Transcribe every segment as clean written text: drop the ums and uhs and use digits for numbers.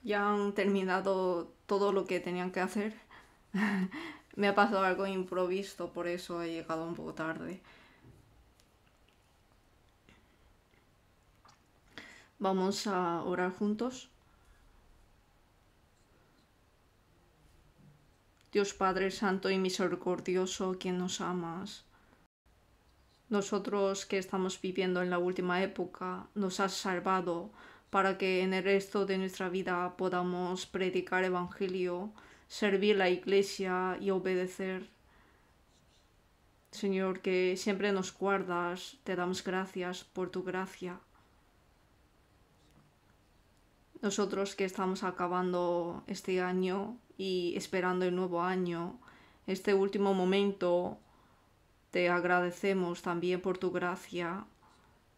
Ya han terminado todo lo que tenían que hacer. Me ha pasado algo improvisto, por eso he llegado un poco tarde. Vamos a orar juntos. Dios Padre Santo y Misericordioso, quien nos amas. Nosotros que estamos viviendo en la última época, nos has salvado para que en el resto de nuestra vida podamos predicar evangelio, servir la iglesia y obedecer. Señor, que siempre nos guardas, te damos gracias por tu gracia. Nosotros que estamos acabando este año y esperando el nuevo año, este último momento, te agradecemos también por tu gracia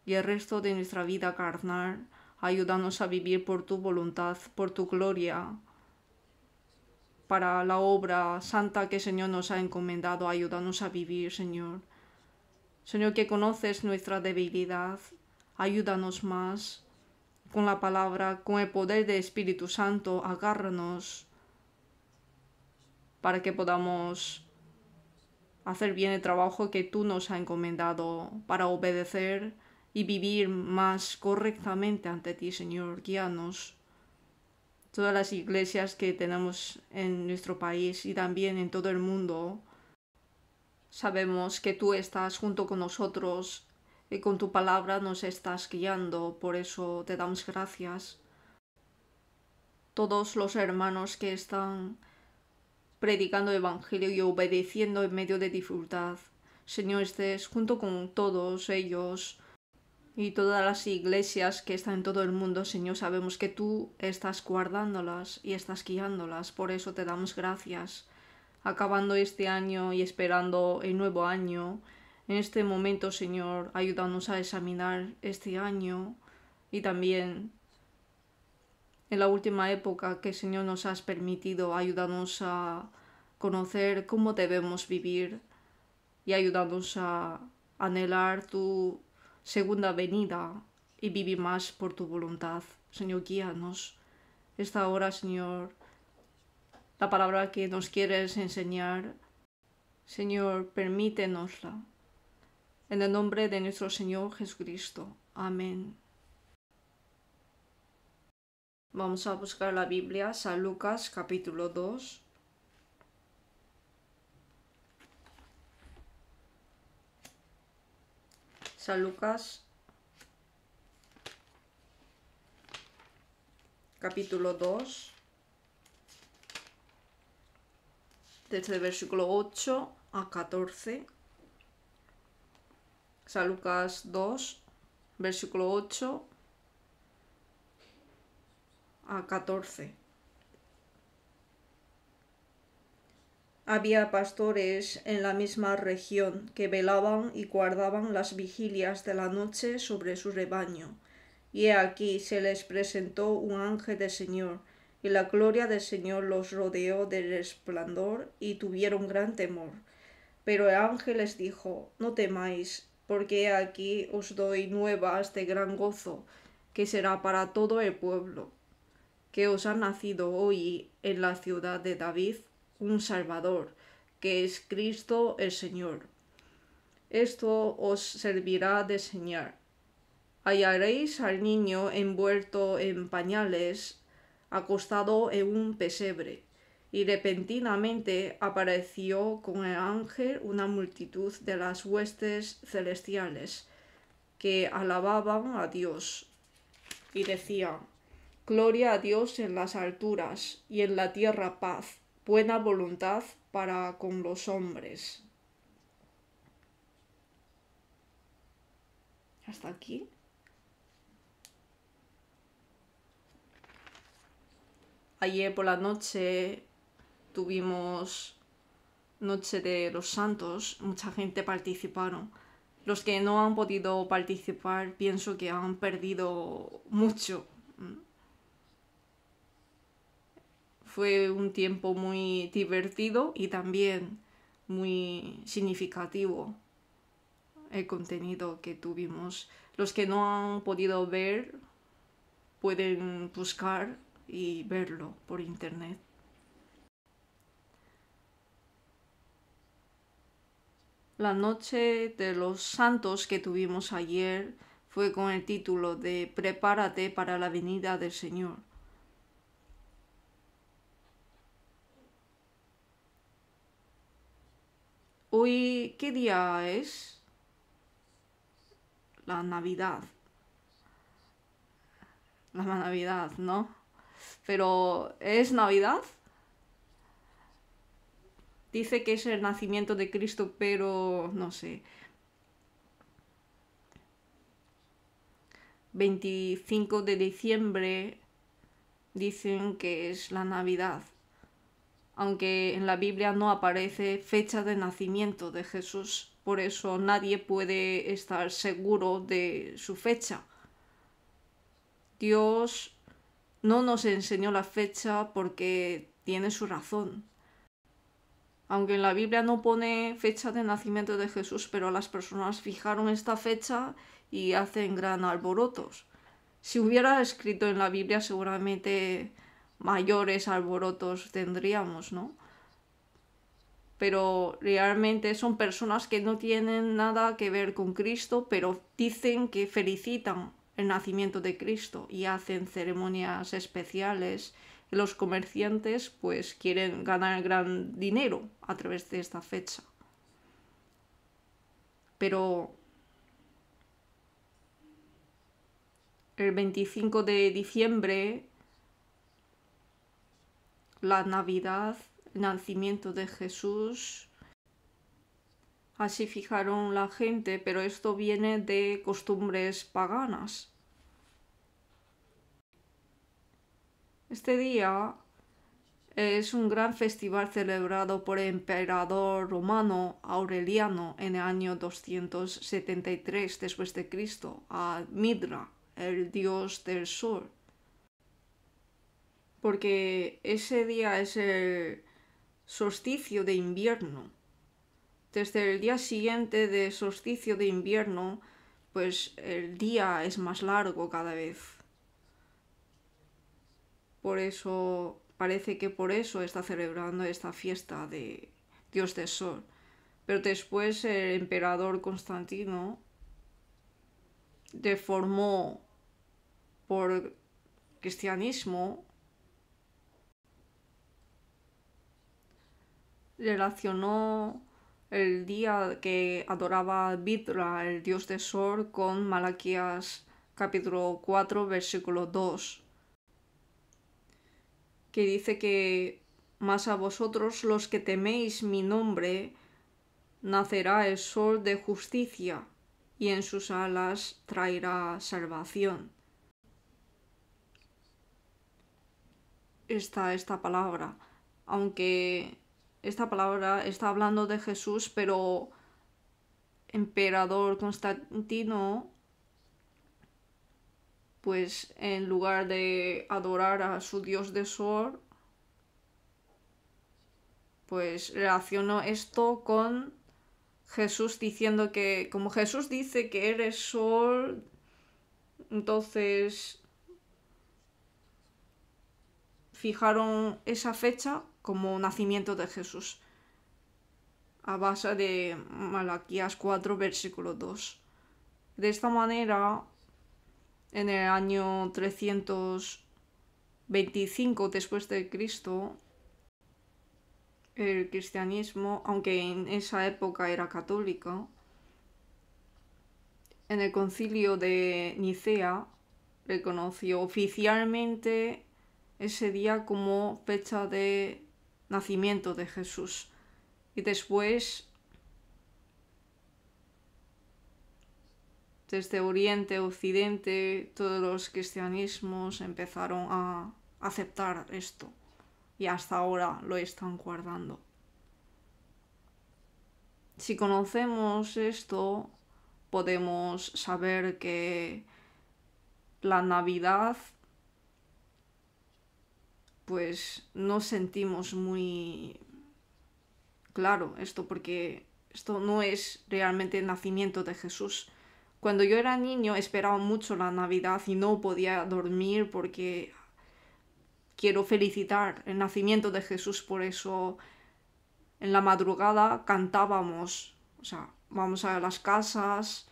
y el resto de nuestra vida carnal, ayúdanos a vivir por tu voluntad, por tu gloria, para la obra santa que el Señor nos ha encomendado, ayúdanos a vivir, Señor. Señor, que conoces nuestra debilidad, ayúdanos más con la palabra, con el poder del Espíritu Santo, agárranos para que podamos hacer bien el trabajo que tú nos has encomendado, para obedecer y vivir más correctamente ante ti, Señor. Guíanos. Todas las iglesias que tenemos en nuestro país y también en todo el mundo, sabemos que tú estás junto con nosotros y con tu palabra nos estás guiando, por eso te damos gracias. Todos los hermanos que están predicando el evangelio y obedeciendo en medio de dificultad, Señor, estés junto con todos ellos y todas las iglesias que están en todo el mundo, Señor, sabemos que tú estás guardándolas y estás guiándolas, por eso te damos gracias. Acabando este año y esperando el nuevo año, en este momento, Señor, ayúdanos a examinar este año y también en la última época que, Señor, nos has permitido, ayúdanos a conocer cómo debemos vivir y ayúdanos a anhelar tu segunda venida y vivir más por tu voluntad. Señor, guíanos. Esta hora, Señor, la palabra que nos quieres enseñar, Señor, permítenosla. En el nombre de nuestro Señor Jesucristo. Amén. Vamos a buscar la Biblia, San Lucas capítulo 2. San Lucas capítulo 2, desde el versículo 8 a 14. San Lucas 2, versículo 8 a 14. Había pastores en la misma región que velaban y guardaban las vigilias de la noche sobre su rebaño. Y he aquí se les presentó un ángel del Señor, y la gloria del Señor los rodeó de resplandor, y tuvieron gran temor. Pero el ángel les dijo: no temáis, porque he aquí os doy nuevas de gran gozo, que será para todo el pueblo, que os ha nacido hoy en la ciudad de David un Salvador, que es Cristo el Señor. Esto os servirá de señal. Hallaréis al niño envuelto en pañales, acostado en un pesebre. Y repentinamente apareció con el ángel una multitud de las huestes celestiales, que alababan a Dios, y decían: Gloria a Dios en las alturas, y en la tierra paz, buena voluntad para con los hombres. Hasta aquí. Ayer por la noche tuvimos Noche de los Santos, mucha gente participaron. Los que no han podido participar pienso que han perdido mucho. Fue un tiempo muy divertido y también muy significativo el contenido que tuvimos. Los que no han podido ver pueden buscar y verlo por internet. La noche de los santos que tuvimos ayer fue con el título de Prepárate para la venida del Señor. Hoy, ¿qué día es? La Navidad. La Navidad, ¿no? Pero, ¿es Navidad? Dice que es el nacimiento de Cristo, pero no sé. 25 de diciembre dicen que es la Navidad, aunque en la Biblia no aparece fecha de nacimiento de Jesús, por eso nadie puede estar seguro de su fecha. Dios no nos enseñó la fecha porque tiene su razón. Aunque en la Biblia no pone fecha de nacimiento de Jesús, pero las personas fijaron esta fecha y hacen gran alborotos. Si hubiera escrito en la Biblia, seguramente mayores alborotos tendríamos, ¿no? Pero realmente son personas que no tienen nada que ver con Cristo, pero dicen que felicitan el nacimiento de Cristo y hacen ceremonias especiales. Los comerciantes pues quieren ganar gran dinero a través de esta fecha. Pero el 25 de diciembre, la Navidad, el nacimiento de Jesús, así fijaron la gente, pero esto viene de costumbres paganas. Este día es un gran festival celebrado por el emperador romano Aureliano en el año 273 después de Cristo, a Midra, el dios del sol. Porque ese día es el solsticio de invierno. Desde el día siguiente del solsticio de invierno, pues el día es más largo cada vez. Por eso, parece que por eso está celebrando esta fiesta de Dios del Sol. Pero después el emperador Constantino deformó por cristianismo, relacionó el día que adoraba a Mithra, el dios del sol, con Malaquías capítulo 4, versículo 2, que dice que mas a vosotros los que teméis mi nombre, nacerá el sol de justicia, y en sus alas traerá salvación. Esta palabra, aunque esta palabra está hablando de Jesús, pero emperador Constantino, pues en lugar de adorar a su dios de sol, pues relacionó esto con Jesús diciendo que, como Jesús dice que eres sol, entonces fijaron esa fecha como nacimiento de Jesús, a base de Malaquías 4, versículo 2. De esta manera, en el año 325 después de Cristo, el cristianismo, aunque en esa época era católico, en el concilio de Nicea reconoció oficialmente ese día como fecha de nacimiento de Jesús. Y después, desde Oriente a Occidente, todos los cristianismos empezaron a aceptar esto. Y hasta ahora lo están guardando. Si conocemos esto, podemos saber que la Navidad, pues no sentimos muy claro esto, porque esto no es realmente el nacimiento de Jesús. Cuando yo era niño esperaba mucho la Navidad y no podía dormir porque quiero felicitar el nacimiento de Jesús, por eso en la madrugada cantábamos, o sea, vamos a las casas,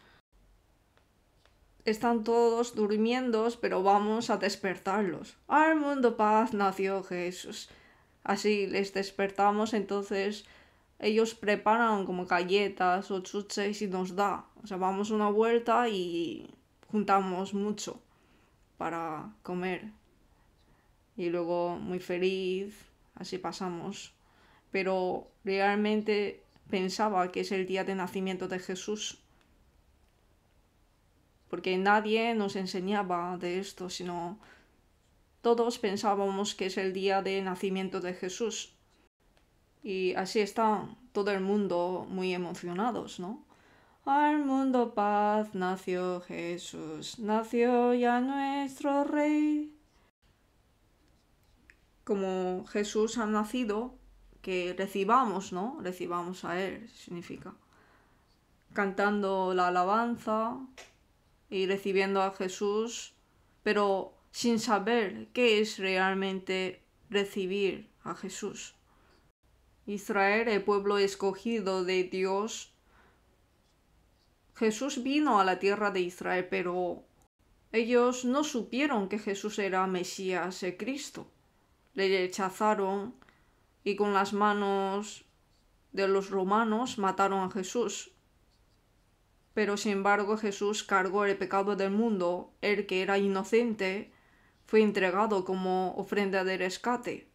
están todos durmiendo, pero vamos a despertarlos. Al mundo paz nació Jesús. Así les despertamos, entonces ellos preparan como galletas o chuches y nos da. O sea, vamos una vuelta y juntamos mucho para comer. Y luego muy feliz, así pasamos. Pero realmente pensaba que es el día de nacimiento de Jesús, porque nadie nos enseñaba de esto, sino todos pensábamos que es el día de nacimiento de Jesús. Y así está todo el mundo muy emocionados, ¿no? Al mundo paz nació Jesús, nació ya nuestro Rey. Como Jesús ha nacido, que recibamos, ¿no? Recibamos a Él, significa. Cantando la alabanza y recibiendo a Jesús, pero sin saber qué es realmente recibir a Jesús. Israel, el pueblo escogido de Dios. Jesús vino a la tierra de Israel, pero ellos no supieron que Jesús era Mesías, el Cristo. Le rechazaron y con las manos de los romanos mataron a Jesús. Pero sin embargo Jesús cargó el pecado del mundo. Él, que era inocente, fue entregado como ofrenda de rescate.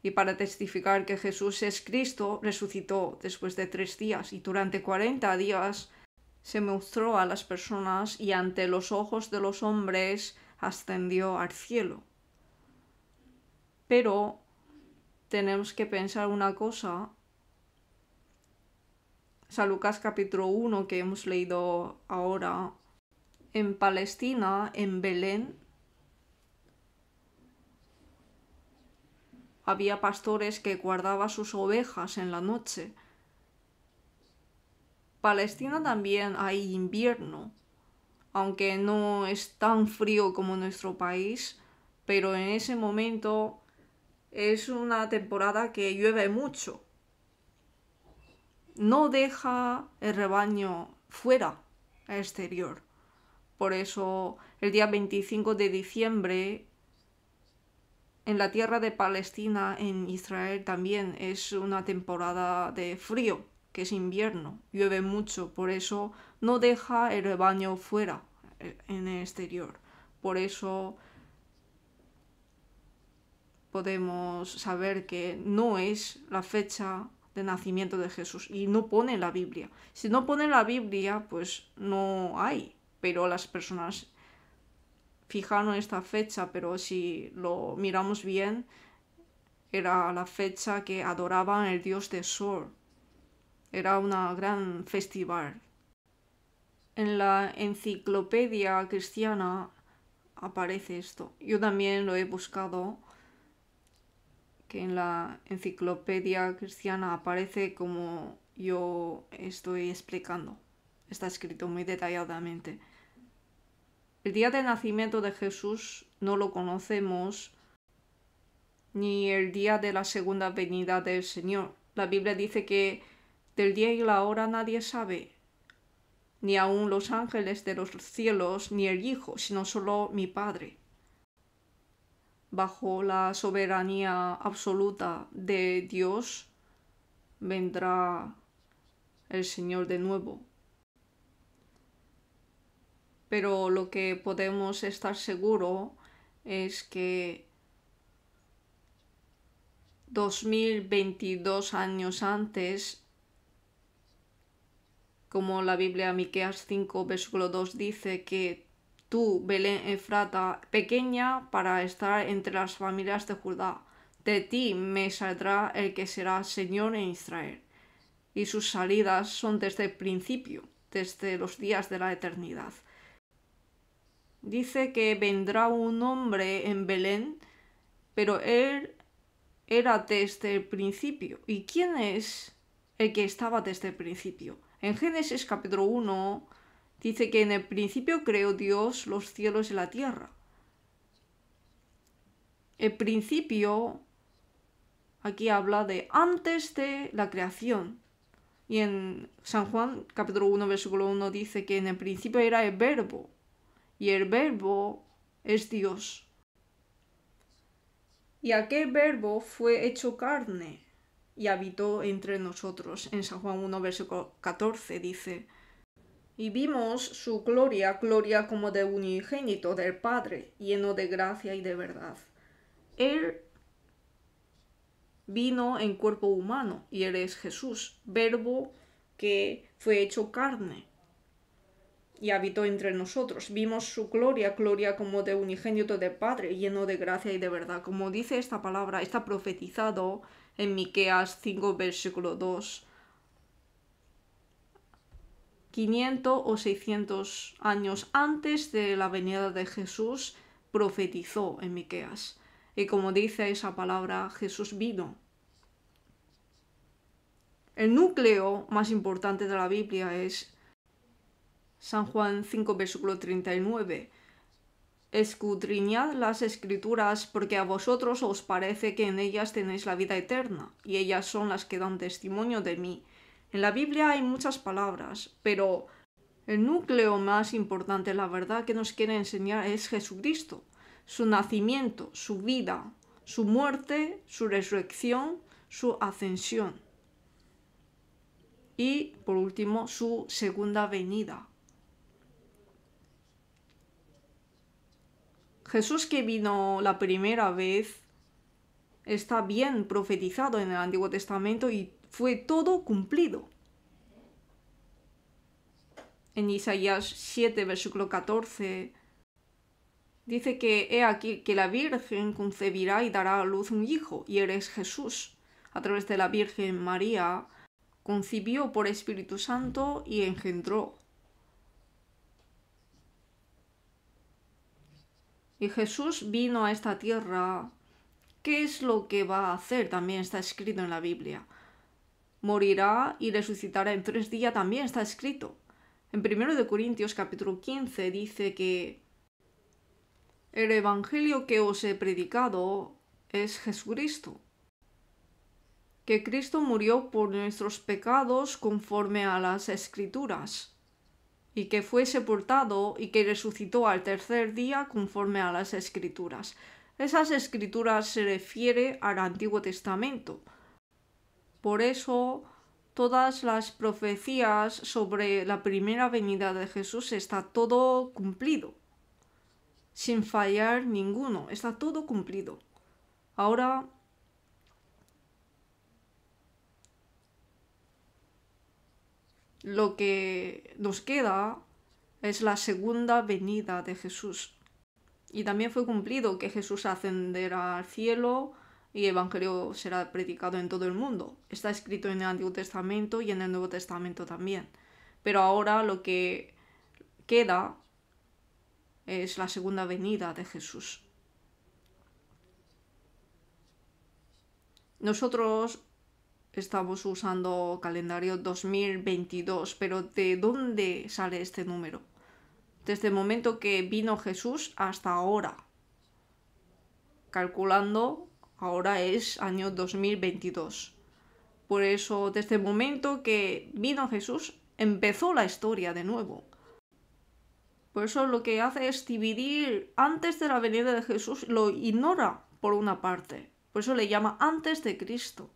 Y para testificar que Jesús es Cristo, resucitó después de 3 días y durante 40 días se mostró a las personas y ante los ojos de los hombres ascendió al cielo. Pero tenemos que pensar una cosa. San Lucas capítulo 1 que hemos leído ahora. En Palestina, en Belén, había pastores que guardaban sus ovejas en la noche. Palestina también hay invierno, aunque no es tan frío como nuestro país, pero en ese momento es una temporada que llueve mucho. No deja el rebaño fuera, al exterior. Por eso el día 25 de diciembre en la tierra de Palestina, en Israel también es una temporada de frío, que es invierno, llueve mucho, por eso no deja el rebaño fuera, en el exterior. Por eso podemos saber que no es la fecha de nacimiento de Jesús y no pone en la Biblia. Si no pone en la Biblia, pues no hay, pero las personas fijaron esta fecha, pero si lo miramos bien, era la fecha que adoraban el dios de Sol. Era una gran festival. En la enciclopedia cristiana aparece esto. Yo también lo he buscado, que en la enciclopedia cristiana aparece como yo estoy explicando. Está escrito muy detalladamente. El día de nacimiento de Jesús no lo conocemos, ni el día de la segunda venida del Señor. La Biblia dice que del día y la hora nadie sabe, ni aun los ángeles de los cielos, ni el Hijo, sino solo mi Padre. Bajo la soberanía absoluta de Dios vendrá el Señor de nuevo. Pero lo que podemos estar seguros es que 2022 años antes, como la Biblia Miqueas 5, versículo 2 dice que tú, Belén Efrata, pequeña para estar entre las familias de Judá, de ti me saldrá el que será Señor en Israel. Y sus salidas son desde el principio, desde los días de la eternidad. Dice que vendrá un hombre en Belén, pero él era desde el principio. ¿Y quién es el que estaba desde el principio? En Génesis capítulo 1 dice que en el principio creó Dios los cielos y la tierra. El principio aquí habla de antes de la creación. Y en San Juan, capítulo 1, versículo 1, dice que en el principio era el verbo. Y el verbo es Dios. Y aquel verbo fue hecho carne y habitó entre nosotros. En San Juan 1, versículo 14 dice: y vimos su gloria, gloria como de unigénito del Padre, lleno de gracia y de verdad. Él vino en cuerpo humano y Él es Jesús, verbo que fue hecho carne y habitó entre nosotros. Vimos su gloria, gloria como de unigénito del Padre, lleno de gracia y de verdad. Como dice esta palabra, está profetizado en Miqueas 5, versículo 2. 500 o 600 años antes de la venida de Jesús, profetizó en Miqueas. Y como dice esa palabra, Jesús vino. El núcleo más importante de la Biblia es San Juan 5, versículo 39. Escudriñad las Escrituras, porque a vosotros os parece que en ellas tenéis la vida eterna, y ellas son las que dan testimonio de mí. En la Biblia hay muchas palabras, pero el núcleo más importante, la verdad que nos quiere enseñar es Jesucristo, su nacimiento, su vida, su muerte, su resurrección, su ascensión y, por último, su segunda venida. Jesús que vino la primera vez está bien profetizado en el Antiguo Testamento y fue todo cumplido. En Isaías 7, versículo 14, dice que he aquí que la Virgen concebirá y dará a luz un hijo, y eres Jesús. A través de la Virgen María concibió por Espíritu Santo y engendró. Y Jesús vino a esta tierra. ¿Qué es lo que va a hacer? También está escrito en la Biblia. Morirá y resucitará en 3 días, también está escrito. En 1 Corintios capítulo 15 dice que el evangelio que os he predicado es Jesucristo, que Cristo murió por nuestros pecados conforme a las Escrituras, y que fue sepultado y que resucitó al 3er día conforme a las Escrituras. Esas Escrituras se refiere al Antiguo Testamento. Por eso todas las profecías sobre la primera venida de Jesús está todo cumplido, sin fallar ninguno, está todo cumplido. Ahora lo que nos queda es la segunda venida de Jesús. Y también fue cumplido que Jesús ascenderá al cielo y el Evangelio será predicado en todo el mundo. Está escrito en el Antiguo Testamento y en el Nuevo Testamento también. Pero ahora lo que queda es la segunda venida de Jesús. Nosotros estamos usando calendario 2022, pero ¿de dónde sale este número? Desde el momento que vino Jesús hasta ahora. Calculando, ahora es año 2022. Por eso, desde el momento que vino Jesús, empezó la historia de nuevo. Por eso lo que hace es dividir antes de la venida de Jesús, lo ignora por una parte. Por eso le llama antes de Cristo.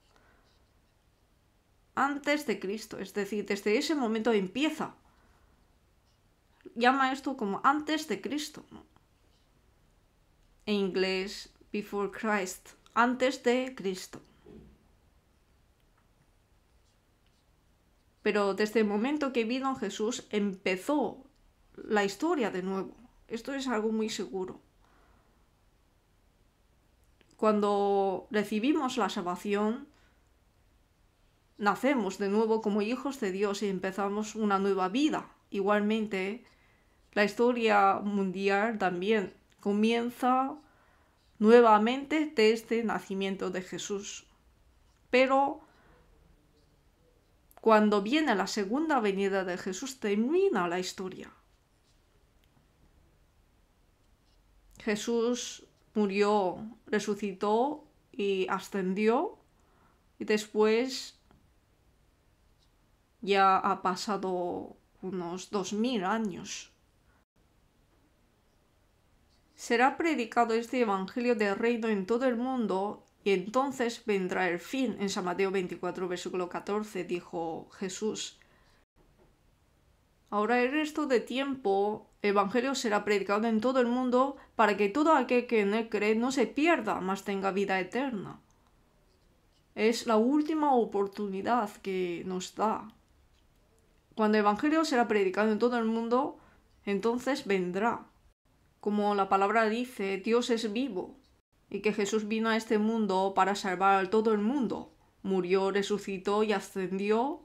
Antes de Cristo, es decir, desde ese momento empieza. Llama esto como antes de Cristo, ¿no? En inglés, before Christ, antes de Cristo. Pero desde el momento que vino Jesús empezó la historia de nuevo. Esto es algo muy seguro. Cuando recibimos la salvación, nacemos de nuevo como hijos de Dios y empezamos una nueva vida. Igualmente, la historia mundial también comienza nuevamente desde el nacimiento de Jesús. Pero cuando viene la segunda venida de Jesús, termina la historia. Jesús murió, resucitó y ascendió, y después ya ha pasado unos 2000 años. Será predicado este evangelio del reino en todo el mundo y entonces vendrá el fin. En San Mateo 24, versículo 14, dijo Jesús. Ahora el resto de tiempo el evangelio será predicado en todo el mundo para que todo aquel que en él cree no se pierda, mas tenga vida eterna. Es la última oportunidad que nos da. Cuando el evangelio será predicado en todo el mundo, entonces vendrá. Como la palabra dice, Dios es vivo y que Jesús vino a este mundo para salvar a todo el mundo. Murió, resucitó y ascendió.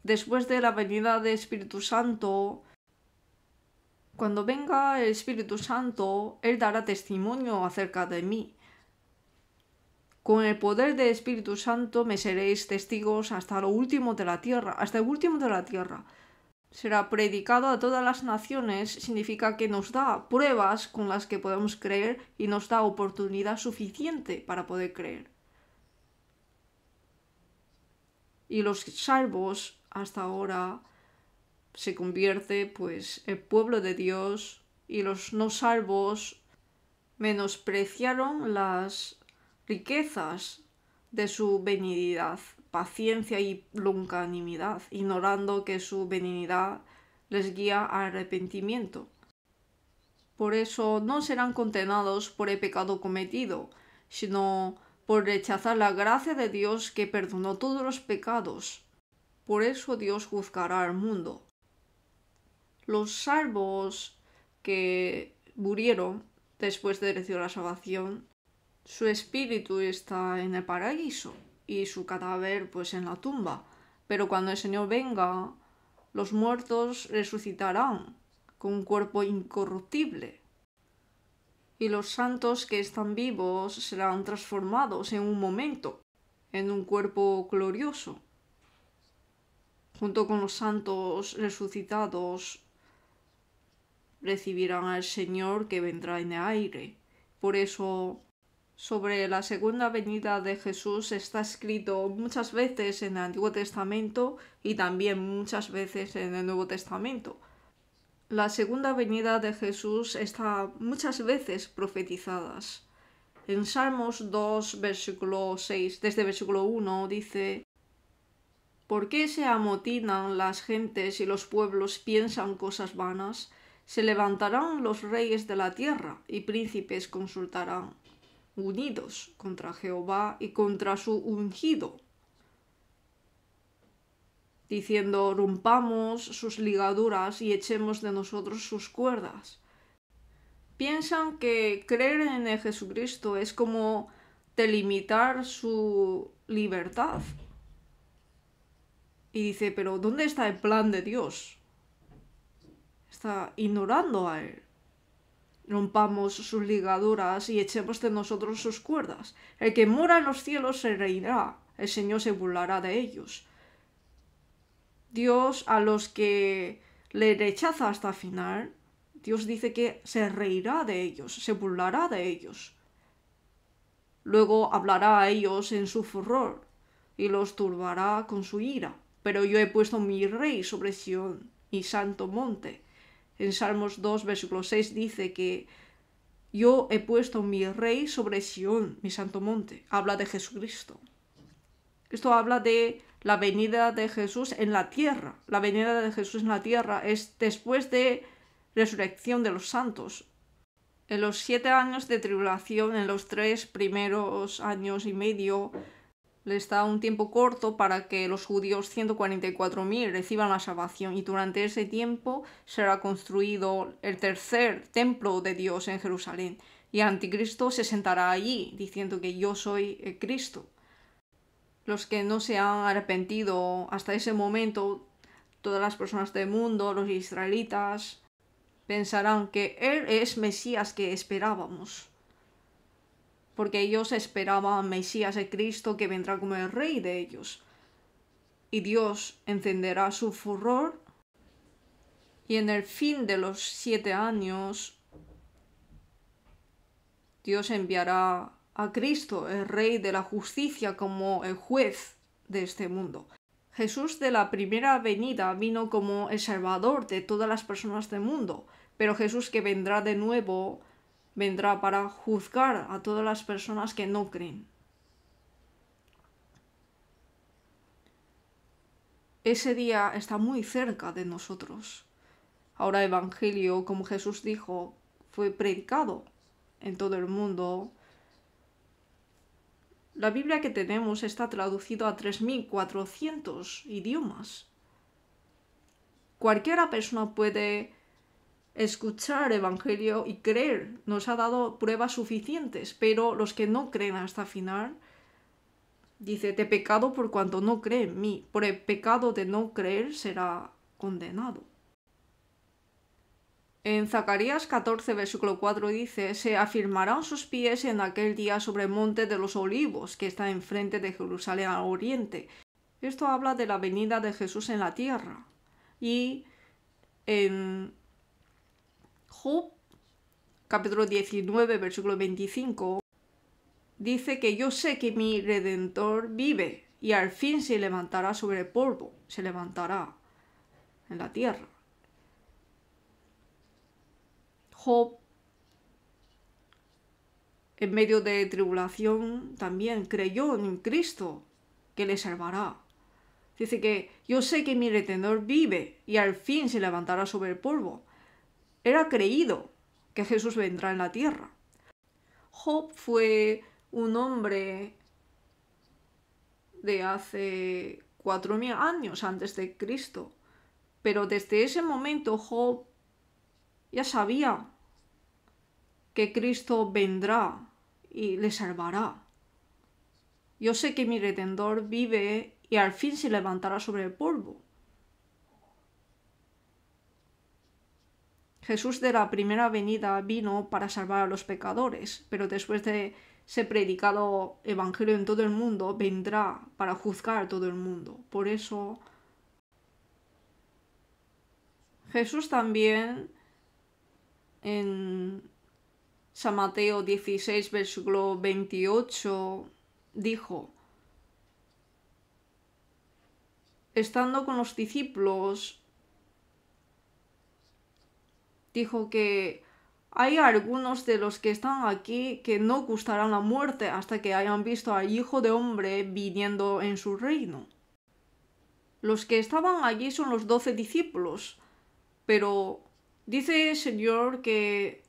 Después de la venida del Espíritu Santo, cuando venga el Espíritu Santo, Él dará testimonio acerca de mí. Con el poder del Espíritu Santo me seréis testigos hasta lo último de la tierra, hasta el último de la tierra. Será predicado a todas las naciones, significa que nos da pruebas con las que podemos creer y nos da oportunidad suficiente para poder creer. Y los salvos hasta ahora se convierte pues el pueblo de Dios, y los no salvos menospreciaron las riquezas de su benignidad, paciencia y longanimidad, ignorando que su benignidad les guía al arrepentimiento. Por eso no serán condenados por el pecado cometido, sino por rechazar la gracia de Dios que perdonó todos los pecados. Por eso Dios juzgará al mundo. Los salvos que murieron después de recibir la salvación, su espíritu está en el paraíso y su cadáver pues en la tumba. Pero cuando el Señor venga, los muertos resucitarán con un cuerpo incorruptible. Y los santos que están vivos serán transformados en un momento, en un cuerpo glorioso. Junto con los santos resucitados, recibirán al Señor que vendrá en el aire. Por eso, sobre la segunda venida de Jesús está escrito muchas veces en el Antiguo Testamento y también muchas veces en el Nuevo Testamento. La segunda venida de Jesús está muchas veces profetizadas. En Salmos 2, versículo 6, desde versículo 1, dice: ¿Por qué se amotinan las gentes y los pueblos piensan cosas vanas? Se levantarán los reyes de la tierra y príncipes consultarán, unidos contra Jehová y contra su ungido, diciendo: rompamos sus ligaduras y echemos de nosotros sus cuerdas. Piensan que creer en el Jesucristo es como delimitar su libertad. Y dice: pero ¿dónde está el plan de Dios? Está ignorando a Él. Rompamos sus ligaduras y echemos de nosotros sus cuerdas. El que mora en los cielos se reirá, el Señor se burlará de ellos. Dios, a los que le rechaza hasta el final, Dios dice que se reirá de ellos, se burlará de ellos. Luego hablará a ellos en su furor y los turbará con su ira. Pero yo he puesto mi rey sobre Sión, mi santo monte. En Salmos 2, versículo 6 dice que yo he puesto mi rey sobre Sión, mi santo monte. Habla de Jesucristo. Esto habla de la venida de Jesús en la tierra. La venida de Jesús en la tierra es después de resurrección de los santos. En los 7 años de tribulación, en los 3 primeros años y medio, les da un tiempo corto para que los judíos 144.000 reciban la salvación, y durante ese tiempo será construido el tercer templo de Dios en Jerusalén, y el anticristo se sentará allí diciendo que yo soy el Cristo. Los que no se han arrepentido hasta ese momento, todas las personas del mundo, los israelitas, pensarán que Él es Mesías que esperábamos, porque ellos esperaban Mesías, el Cristo, que vendrá como el rey de ellos. Y Dios encenderá su furor, y en el fin de los 7 años, Dios enviará a Cristo, el Rey de la justicia, como el juez de este mundo. Jesús de la primera venida vino como el Salvador de todas las personas del mundo, pero Jesús que vendrá de nuevo, vendrá para juzgar a todas las personas que no creen. Ese día está muy cerca de nosotros. Ahora el Evangelio, como Jesús dijo, fue predicado en todo el mundo. La Biblia que tenemos está traducida a 3.400 idiomas. Cualquiera persona puede escuchar el Evangelio y creer. Nos ha dado pruebas suficientes, pero los que no creen hasta el final, dice, de pecado por cuanto no cree en mí. Por el pecado de no creer será condenado. En Zacarías 14, versículo 4 dice, se afirmarán sus pies en aquel día sobre el monte de los olivos, que está enfrente de Jerusalén al oriente. Esto habla de la venida de Jesús en la tierra. Y en Job, capítulo 19, versículo 25, dice que yo sé que mi Redentor vive y al fin se levantará sobre el polvo, se levantará en la tierra. Job, en medio de tribulación, también creyó en Cristo, que le salvará. Dice que yo sé que mi Redentor vive y al fin se levantará sobre el polvo. Era creído que Jesús vendrá en la tierra. Job fue un hombre de hace 4.000 años antes de Cristo, pero desde ese momento Job ya sabía que Cristo vendrá y le salvará. Yo sé que mi Redentor vive y al fin se levantará sobre el polvo. Jesús de la primera venida vino para salvar a los pecadores, pero después de ser predicado evangelio en todo el mundo, vendrá para juzgar a todo el mundo. Por eso Jesús también en San Mateo 16, versículo 28, dijo, estando con los discípulos, dijo que hay algunos de los que están aquí que no gustarán la muerte hasta que hayan visto al Hijo de Hombre viniendo en su reino. Los que estaban allí son los 12 discípulos, pero dice el Señor que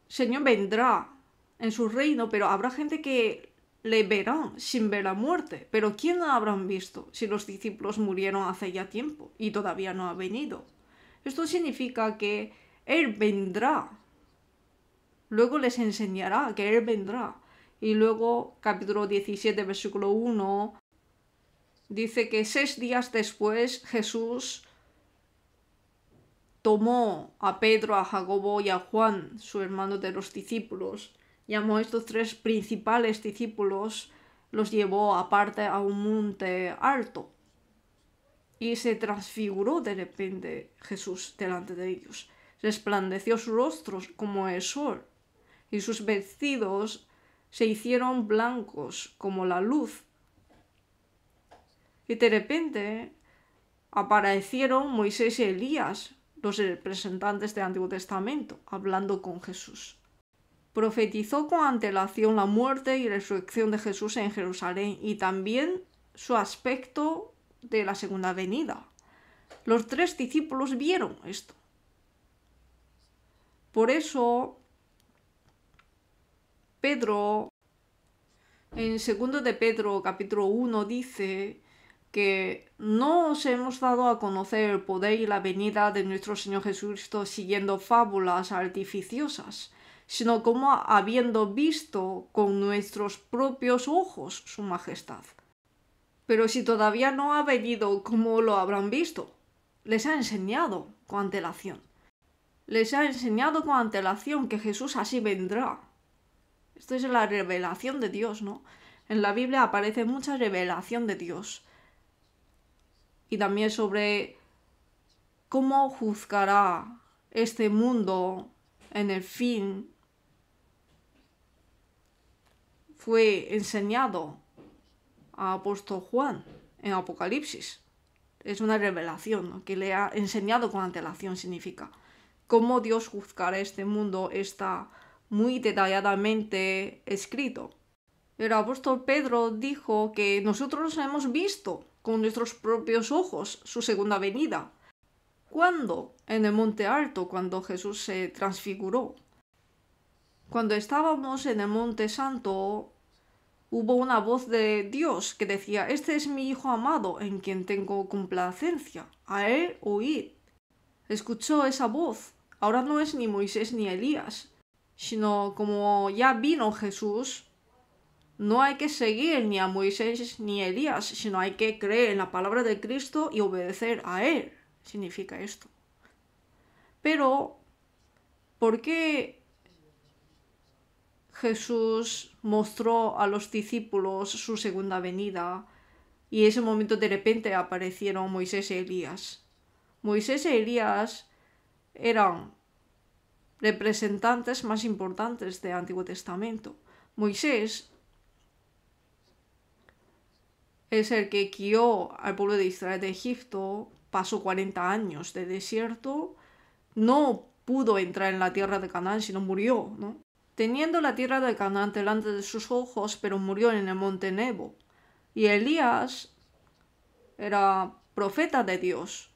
el Señor vendrá en su reino, pero habrá gente que le verán sin ver la muerte. Pero ¿quién la habrán visto si los discípulos murieron hace ya tiempo y todavía no ha venido? Esto significa que Él vendrá. Luego les enseñará que Él vendrá. Y luego, capítulo 17, versículo 1, dice que 6 días después Jesús tomó a Pedro, a Jacobo y a Juan, su hermano de los discípulos, llamó a estos 3 principales discípulos, los llevó aparte a un monte alto y se transfiguró de repente Jesús delante de ellos. Resplandeció sus rostros como el sol y sus vestidos se hicieron blancos como la luz. Y de repente aparecieron Moisés y Elías, los representantes del Antiguo Testamento, hablando con Jesús. Profetizó con antelación la muerte y resurrección de Jesús en Jerusalén y también su aspecto de la segunda venida. Los 3 discípulos vieron esto. Por eso, Pedro, en 2 de Pedro, capítulo 1, dice que no os hemos dado a conocer el poder y la venida de nuestro Señor Jesucristo siguiendo fábulas artificiosas, sino como habiendo visto con nuestros propios ojos su majestad. Pero si todavía no ha venido, ¿cómo lo habrán visto? Les ha enseñado con antelación. Les ha enseñado con antelación que Jesús así vendrá. Esto es la revelación de Dios, ¿no? En la Biblia aparece mucha revelación de Dios. Y también sobre cómo juzgará este mundo en el fin. fue enseñado a apóstol Juan en Apocalipsis. Es una revelación, ¿no?, que le ha enseñado con antelación. Significa cómo Dios juzgará este mundo está muy detalladamente escrito. El apóstol Pedro dijo que nosotros hemos visto con nuestros propios ojos su segunda venida. ¿Cuándo? En el monte alto, cuando Jesús se transfiguró. Cuando estábamos en el monte santo, hubo una voz de Dios que decía: este es mi Hijo amado, en quien tengo complacencia, a él oíd. Escuchó esa voz. Ahora no es ni Moisés ni Elías, sino como ya vino Jesús, no hay que seguir ni a Moisés ni a Elías, sino hay que creer en la palabra de Cristo y obedecer a él. Significa esto. Pero, ¿por qué Jesús mostró a los discípulos su segunda venida y en ese momento de repente aparecieron Moisés y Elías? Moisés y Elías eran representantes más importantes del Antiguo Testamento. Moisés es el que guió al pueblo de Israel de Egipto, pasó 40 años de desierto, no pudo entrar en la tierra de Canaán, sino murió, ¿no? Teniendo la tierra de Canaán delante de sus ojos, pero murió en el monte Nebo. Y Elías era profeta de Dios,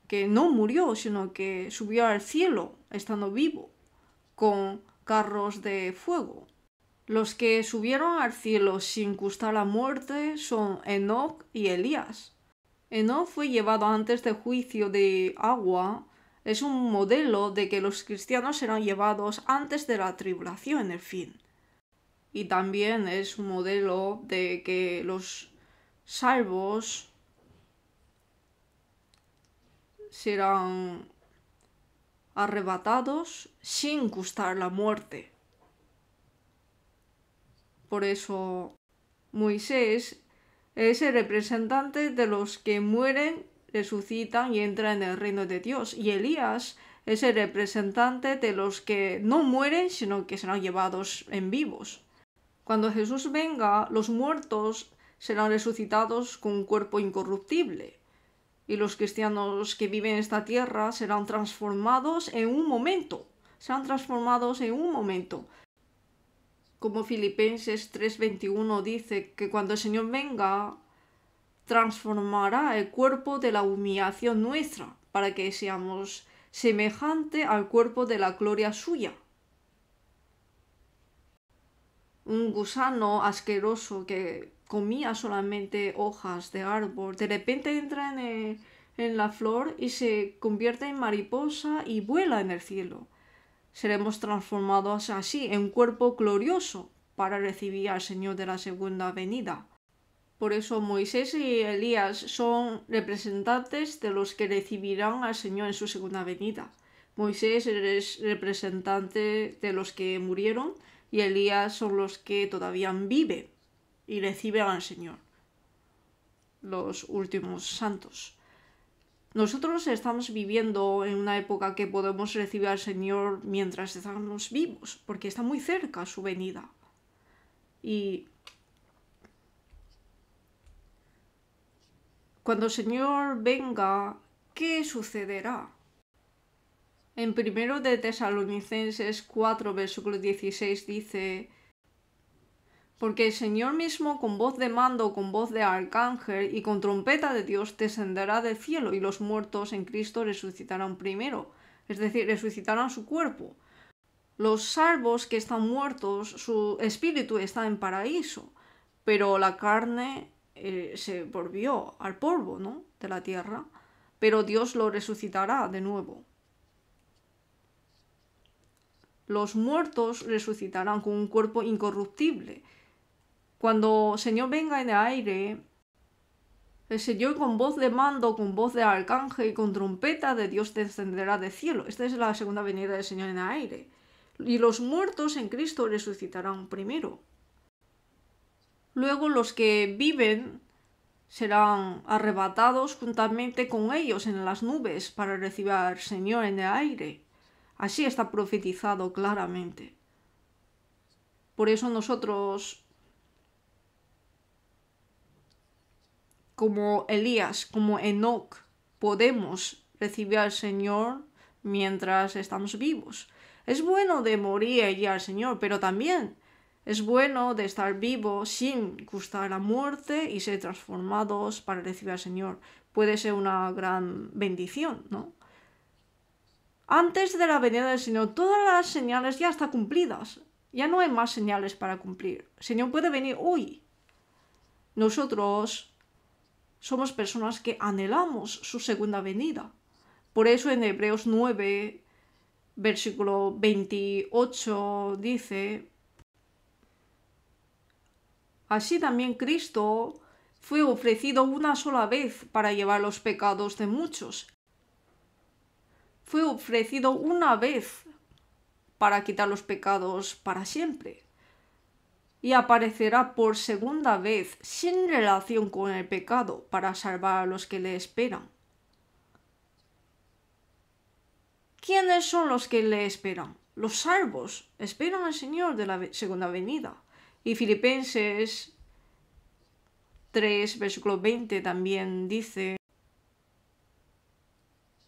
que no murió, sino que subió al cielo, estando vivo, con carros de fuego. Los que subieron al cielo sin gustar la muerte son Enoc y Elías. Enoc fue llevado antes del juicio de agua. Es un modelo de que los cristianos serán llevados antes de la tribulación en el fin. Y también es un modelo de que los salvos serán arrebatados sin gustar la muerte. Por eso Moisés es el representante de los que mueren, resucitan y entran en el reino de Dios. Y Elías es el representante de los que no mueren, sino que serán llevados en vivos. Cuando Jesús venga, los muertos serán resucitados con un cuerpo incorruptible. Y los cristianos que viven en esta tierra serán transformados en un momento. Como Filipenses 3:21 dice que cuando el Señor venga, transformará el cuerpo de la humillación nuestra para que seamos semejante al cuerpo de la gloria suya. Un gusano asqueroso que comía solamente hojas de árbol, de repente entra en la flor y se convierte en mariposa y vuela en el cielo. Seremos transformados así en un cuerpo glorioso para recibir al Señor de la segunda venida. Por eso Moisés y Elías son representantes de los que recibirán al Señor en su segunda venida. Moisés es representante de los que murieron y Elías son los que todavía viven y reciben al Señor, los últimos santos. Nosotros estamos viviendo en una época que podemos recibir al Señor mientras estamos vivos, porque está muy cerca su venida. Y cuando el Señor venga, ¿qué sucederá? En 1 de Tesalonicenses 4, versículo 16 dice: porque el Señor mismo con voz de mando, con voz de arcángel y con trompeta de Dios descenderá del cielo y los muertos en Cristo resucitarán primero, es decir, resucitarán su cuerpo. Los salvos que están muertos, su espíritu está en paraíso, pero la carne se volvió al polvo, ¿no?, de la tierra, pero Dios lo resucitará de nuevo. Los muertos resucitarán con un cuerpo incorruptible. Cuando el Señor venga en el aire, el Señor con voz de mando, con voz de arcángel y con trompeta de Dios descenderá del cielo. Esta es la segunda venida del Señor en el aire. Y los muertos en Cristo resucitarán primero. Luego los que viven serán arrebatados juntamente con ellos en las nubes para recibir al Señor en el aire. Así está profetizado claramente. Por eso nosotros como Elías, como Enoc, podemos recibir al Señor mientras estamos vivos. Es bueno de morir y al Señor, pero también es bueno de estar vivo sin gustar la muerte y ser transformados para recibir al Señor. Puede ser una gran bendición, ¿no? Antes de la venida del Señor, todas las señales ya están cumplidas. Ya no hay más señales para cumplir. El Señor puede venir hoy. Nosotros somos personas que anhelamos su segunda venida. Por eso en Hebreos 9, versículo 28 dice: así también Cristo fue ofrecido una sola vez para llevar los pecados de muchos. Fue ofrecido una vez para quitar los pecados para siempre. Y aparecerá por segunda vez sin relación con el pecado para salvar a los que le esperan. ¿Quiénes son los que le esperan? Los salvos esperan al Señor de la segunda venida. Y Filipenses 3, versículo 20 también dice: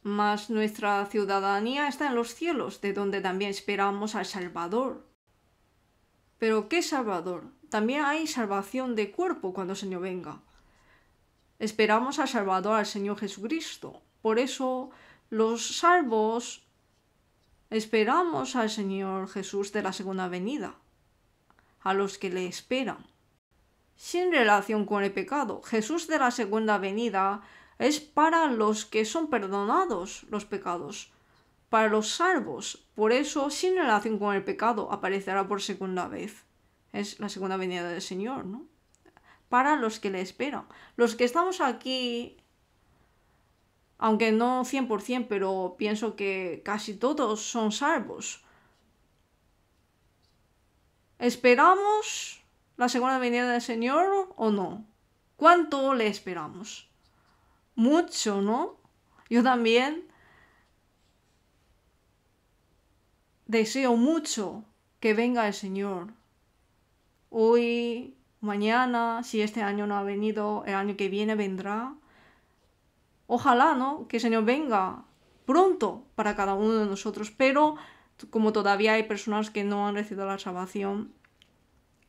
mas nuestra ciudadanía está en los cielos, de donde también esperamos al Salvador. ¿Pero qué Salvador? También hay salvación de cuerpo cuando el Señor venga. Esperamos al Salvador, al Señor Jesucristo. Por eso los salvos esperamos al Señor Jesús de la segunda venida, a los que le esperan. Sin relación con el pecado, Jesús de la segunda venida es para los que son perdonados los pecados, para los salvos. Por eso, sin relación con el pecado, aparecerá por segunda vez. Es la segunda venida del Señor, ¿no? Para los que le esperan. Los que estamos aquí, aunque no 100%, pero pienso que casi todos son salvos. ¿Esperamos la segunda venida del Señor o no? ¿Cuánto le esperamos? Mucho, ¿no? Yo también deseo mucho que venga el Señor. Hoy, mañana, si este año no ha venido, el año que viene vendrá. Ojalá, ¿no? Que el Señor venga pronto para cada uno de nosotros. Pero como todavía hay personas que no han recibido la salvación,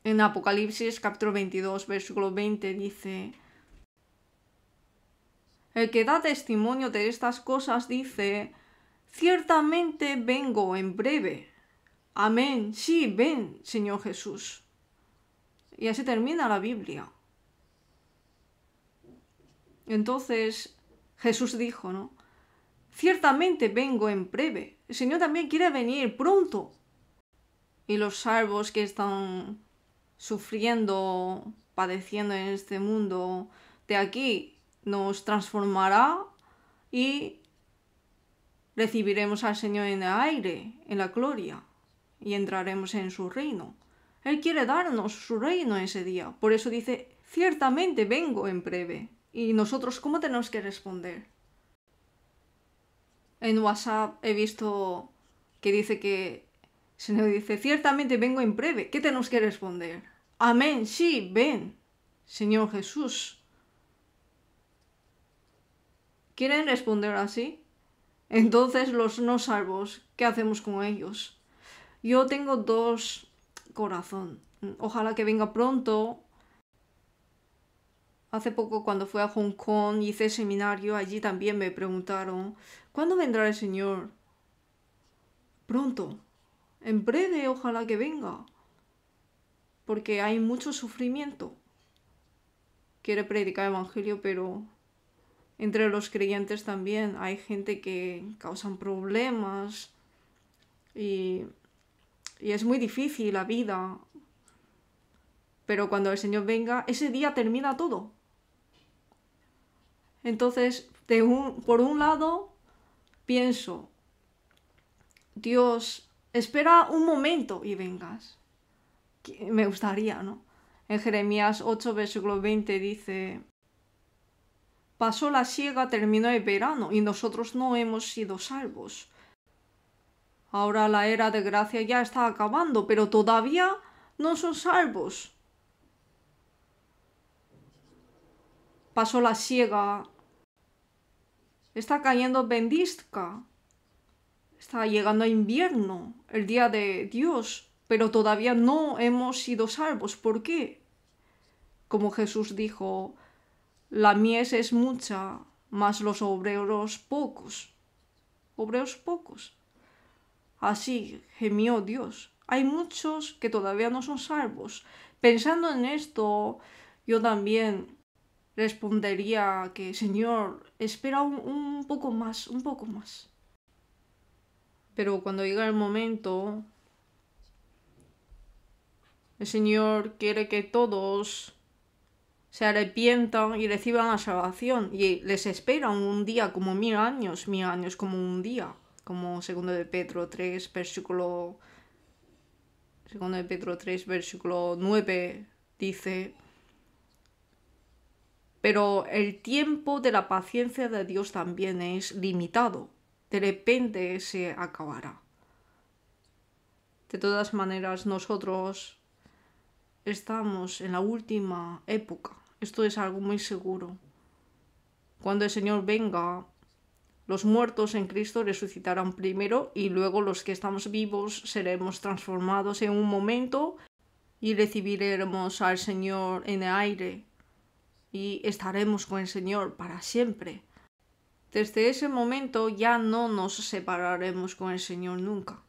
en Apocalipsis capítulo 22, versículo 20 dice: el que da testimonio de estas cosas dice: ciertamente vengo en breve. Amén. Sí, ven, Señor Jesús. Y así termina la Biblia. Entonces Jesús dijo, ¿no? Ciertamente vengo en breve. El Señor también quiere venir pronto. Y los salvos que están sufriendo, padeciendo en este mundo de aquí, nos transformará y recibiremos al Señor en el aire, en la gloria, y entraremos en su reino. Él quiere darnos su reino ese día. Por eso dice: ciertamente vengo en breve. ¿Y nosotros cómo tenemos que responder? En WhatsApp he visto que dice que el Señor dice: ciertamente vengo en breve. ¿Qué tenemos que responder? Amén, sí, ven, Señor Jesús. ¿Quieren responder así? Entonces los no salvos, ¿qué hacemos con ellos? Yo tengo dos corazones. Ojalá que venga pronto. Hace poco cuando fui a Hong Kong hice seminario, allí también me preguntaron: ¿cuándo vendrá el Señor? Pronto. En breve, ojalá que venga. Porque hay mucho sufrimiento. Quiere predicar el evangelio, pero entre los creyentes también hay gente que causan problemas y es muy difícil la vida. Pero cuando el Señor venga, ese día termina todo. Entonces, por un lado, pienso: Dios, espera un momento y vengas. Me gustaría, ¿no? En Jeremías 8, versículo 20 dice: pasó la siega, terminó el verano y nosotros no hemos sido salvos. Ahora la era de gracia ya está acabando, pero todavía no son salvos. pasó la siega, está cayendo ventisca, está llegando invierno, el día de Dios, pero todavía no hemos sido salvos. ¿Por qué? Como Jesús dijo, la mies es mucha, mas los obreros pocos. Obreros pocos. Así gemió Dios. Hay muchos que todavía no son salvos. Pensando en esto, yo también respondería que, Señor, espera un poco más, un poco más. Pero cuando llega el momento, el Señor quiere que todos se arrepientan y reciban la salvación. Y les espera un día como 1000 años como un día. Como 2 Pedro 3, versículo 9 dice: pero el tiempo de la paciencia de Dios también es limitado. De repente se acabará. De todas maneras, nosotros estamos en la última época. Esto es algo muy seguro. Cuando el Señor venga, los muertos en Cristo resucitarán primero y luego los que estamos vivos seremos transformados en un momento y recibiremos al Señor en el aire y estaremos con el Señor para siempre. Desde ese momento ya no nos separaremos con el Señor nunca.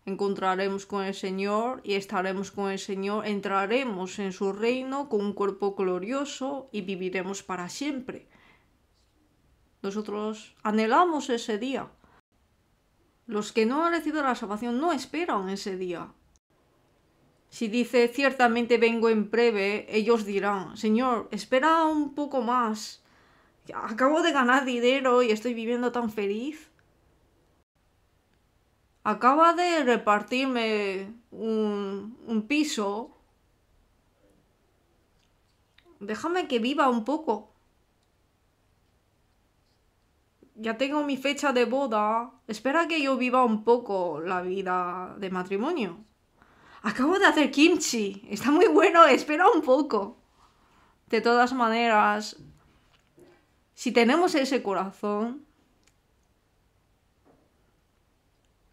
Encontraremos con el Señor y estaremos con el Señor, entraremos en su reino con un cuerpo glorioso y viviremos para siempre. Nosotros anhelamos ese día. Los que no han recibido la salvación no esperan ese día. Si dice ciertamente vengo en breve, ellos dirán: Señor, espera un poco más. Acabo de ganar dinero y estoy viviendo tan feliz. Acaba de repartirme un piso. Déjame que viva un poco. Ya tengo mi fecha de boda. Espera que yo viva un poco la vida de matrimonio. Acabo de hacer kimchi. Está muy bueno, espera un poco. De todas maneras, si tenemos ese corazón,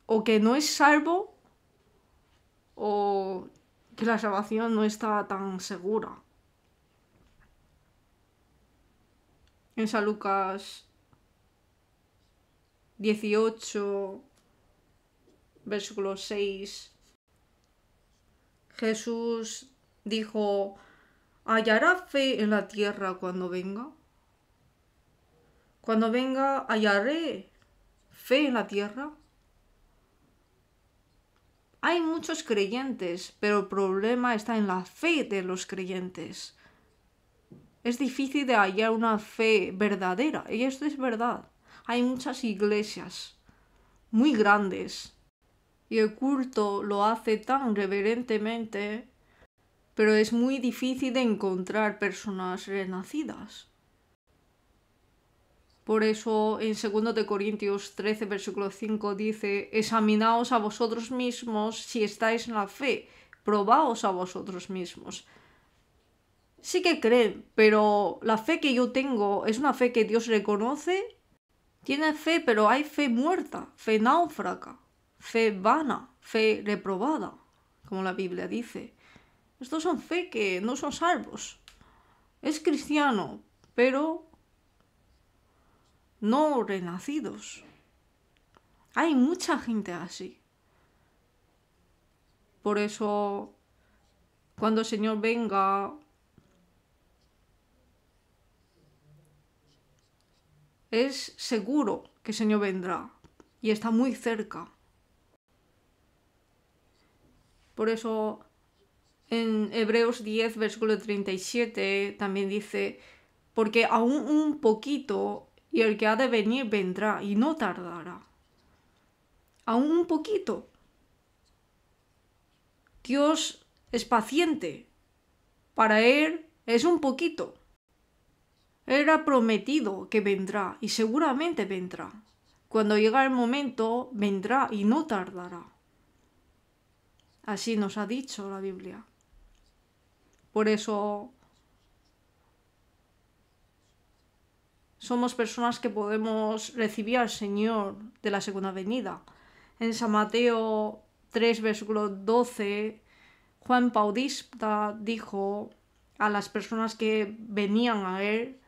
o que no es salvo, o que la salvación no está tan segura. En San Lucas 18, versículo 6, Jesús dijo: ¿hallará fe en la tierra cuando venga? Cuando venga, ¿hallaré fe en la tierra? Hay muchos creyentes, pero el problema está en la fe de los creyentes. Es difícil de hallar una fe verdadera, y esto es verdad. Hay muchas iglesias muy grandes y el culto lo hace tan reverentemente, pero es muy difícil de encontrar personas renacidas. Por eso en 2 Corintios 13, versículo 5 dice: examinaos a vosotros mismos si estáis en la fe, probaos a vosotros mismos. Sí que creen, pero la fe que yo tengo es una fe que Dios reconoce. Tiene fe, pero hay fe muerta, fe náufraga, fe vana, fe reprobada, como la Biblia dice. Estos son fe que no son salvos. Es cristiano, pero no renacidos. Hay mucha gente así. Por eso, cuando el Señor venga, es seguro que el Señor vendrá y está muy cerca. Por eso, en Hebreos 10, versículo 37, también dice: porque aún un poquito y el que ha de venir vendrá y no tardará. Aún un poquito. Dios es paciente. Para Él es un poquito. Él ha prometido que vendrá y seguramente vendrá. Cuando llega el momento, vendrá y no tardará. Así nos ha dicho la Biblia. Por eso somos personas que podemos recibir al Señor de la segunda venida. En San Mateo 3, versículo 12, Juan Bautista dijo a las personas que venían a él: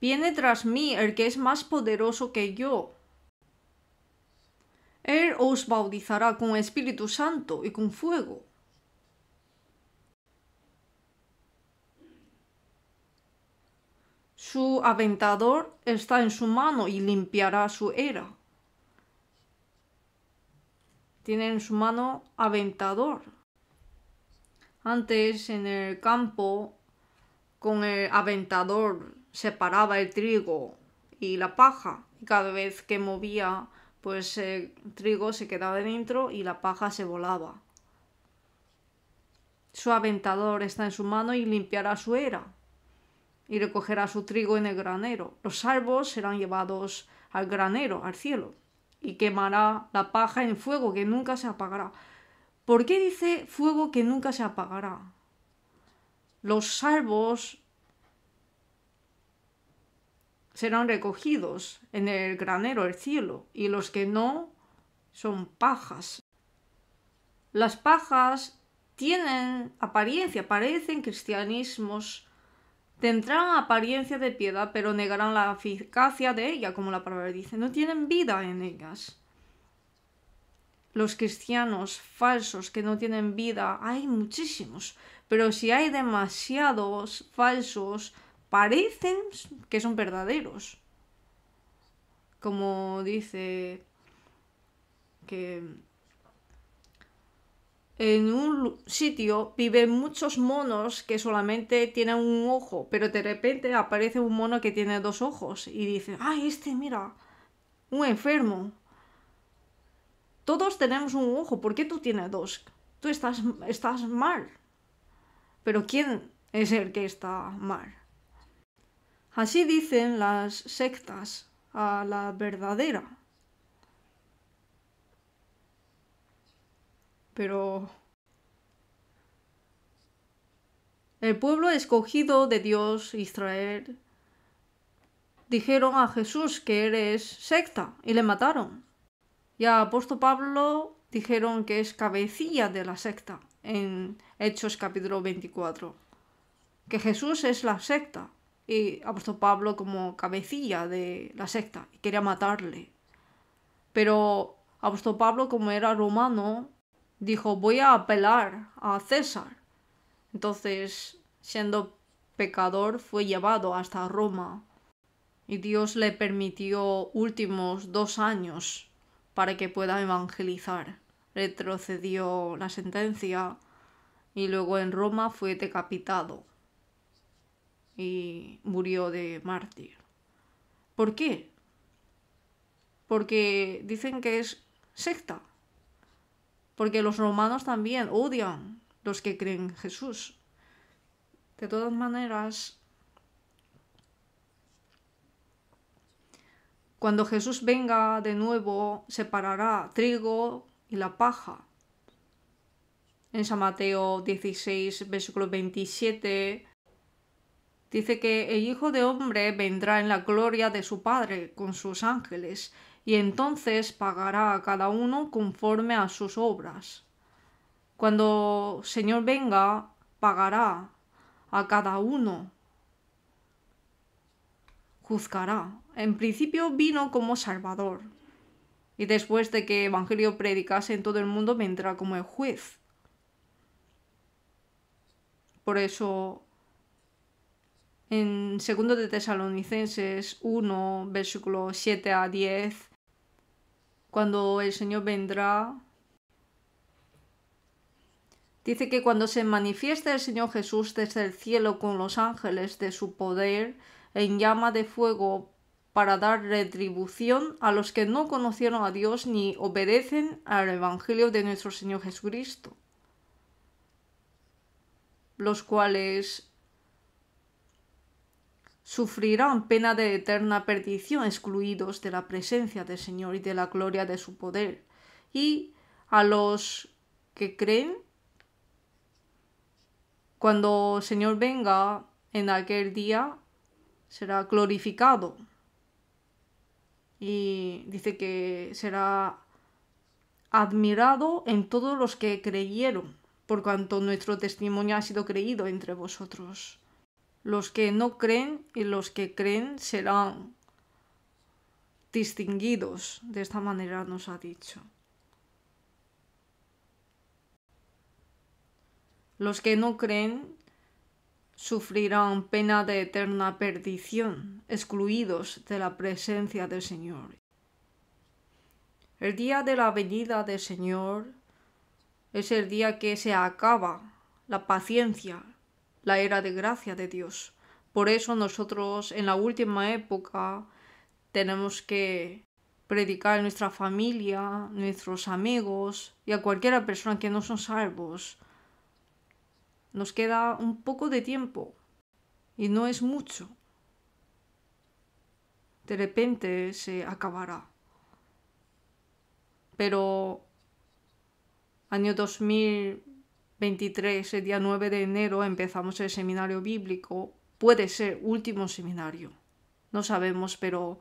viene tras mí el que es más poderoso que yo. Él os bautizará con Espíritu Santo y con fuego. Su aventador está en su mano y limpiará su era. Tiene en su mano aventador. Antes en el campo, con el aventador separaba el trigo y la paja. Y cada vez que movía, pues el trigo se quedaba dentro y la paja se volaba. Su aventador está en su mano y limpiará su era, y recogerá su trigo en el granero. Los salvos serán llevados al granero, al cielo, y quemará la paja en fuego que nunca se apagará. ¿Por qué dice fuego que nunca se apagará? Los salvos serán recogidos en el granero, el cielo, y los que no son pajas. Las pajas tienen apariencia, parecen cristianismos, tendrán apariencia de piedad, pero negarán la eficacia de ella, como la palabra dice. No tienen vida en ellas. Los cristianos falsos que no tienen vida, hay muchísimos, pero si hay demasiados falsos, parecen que son verdaderos. Como dice que en un sitio viven muchos monos que solamente tienen un ojo, pero de repente aparece un mono que tiene 2 ojos y dice: ¡ay, mira! Un enfermo. Todos tenemos un ojo, ¿por qué tú tienes 2? Tú estás mal. Pero ¿quién es el que está mal? Así dicen las sectas a la verdadera. Pero el pueblo escogido de Dios, Israel, dijeron a Jesús que eres secta y le mataron. Y al apóstol Pablo dijeron que es cabecilla de la secta en Hechos capítulo 24. Que Jesús es la secta y apóstol Pablo como cabecilla de la secta y quería matarle. Pero apóstol Pablo, como era romano, dijo: voy a apelar a César. Entonces, siendo pecador, fue llevado hasta Roma y Dios le permitió últimos 2 años para que pueda evangelizar. Retrocedió la sentencia y luego en Roma fue decapitado y murió de mártir. ¿Por qué? Porque dicen que es secta. Porque los romanos también odian los que creen en Jesús. De todas maneras, cuando Jesús venga de nuevo, separará trigo y la paja. En San Mateo 16, versículo 27, dice que el Hijo de Hombre vendrá en la gloria de su Padre con sus ángeles, y entonces pagará a cada uno conforme a sus obras. Cuando el Señor venga, pagará a cada uno, juzgará. En principio vino como Salvador, y después de que el Evangelio predicase en todo el mundo, vendrá como el juez. Por eso, en 2 de Tesalonicenses 1, versículo 7 a 10, cuando el Señor vendrá, dice que cuando se manifieste el Señor Jesús desde el cielo con los ángeles de su poder en llama de fuego para dar retribución a los que no conocieron a Dios ni obedecen al Evangelio de nuestro Señor Jesucristo, los cuales sufrirán pena de eterna perdición, excluidos de la presencia del Señor y de la gloria de su poder. Y a los que creen, cuando el Señor venga en aquel día, será glorificado. Y dice que será admirado en todos los que creyeron, por cuanto nuestro testimonio ha sido creído entre vosotros. Los que no creen y los que creen serán distinguidos, de esta manera nos ha dicho. Los que no creen sufrirán pena de eterna perdición, excluidos de la presencia del Señor. El día de la venida del Señor es el día que se acaba la paciencia, la era de gracia de Dios. Por eso nosotros en la última época tenemos que predicar a nuestra familia, nuestros amigos y a cualquier persona que no son salvos. Nos queda un poco de tiempo y no es mucho. De repente se acabará. Pero año 2023, el día 9 de enero, empezamos el seminario bíblico. Puede ser último seminario. No sabemos, pero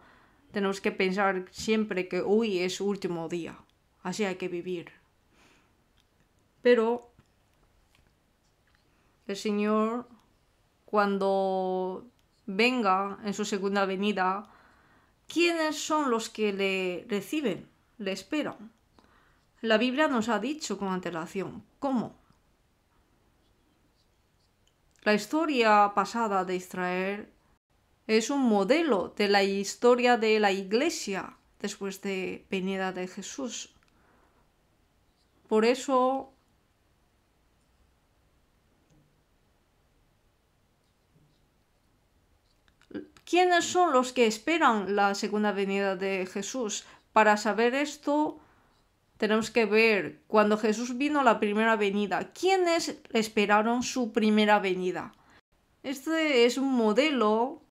tenemos que pensar siempre que hoy es último día. Así hay que vivir. Pero el Señor, cuando venga en su segunda venida, ¿quiénes son los que le reciben, le esperan? La Biblia nos ha dicho con antelación. ¿Cómo? La historia pasada de Israel es un modelo de la historia de la Iglesia después de venida de Jesús. Por eso ¿quiénes son los que esperan la segunda venida de Jesús? Para saber esto, tenemos que ver cuando Jesús vino la primera venida. ¿Quiénes esperaron su primera venida? Este es un modelo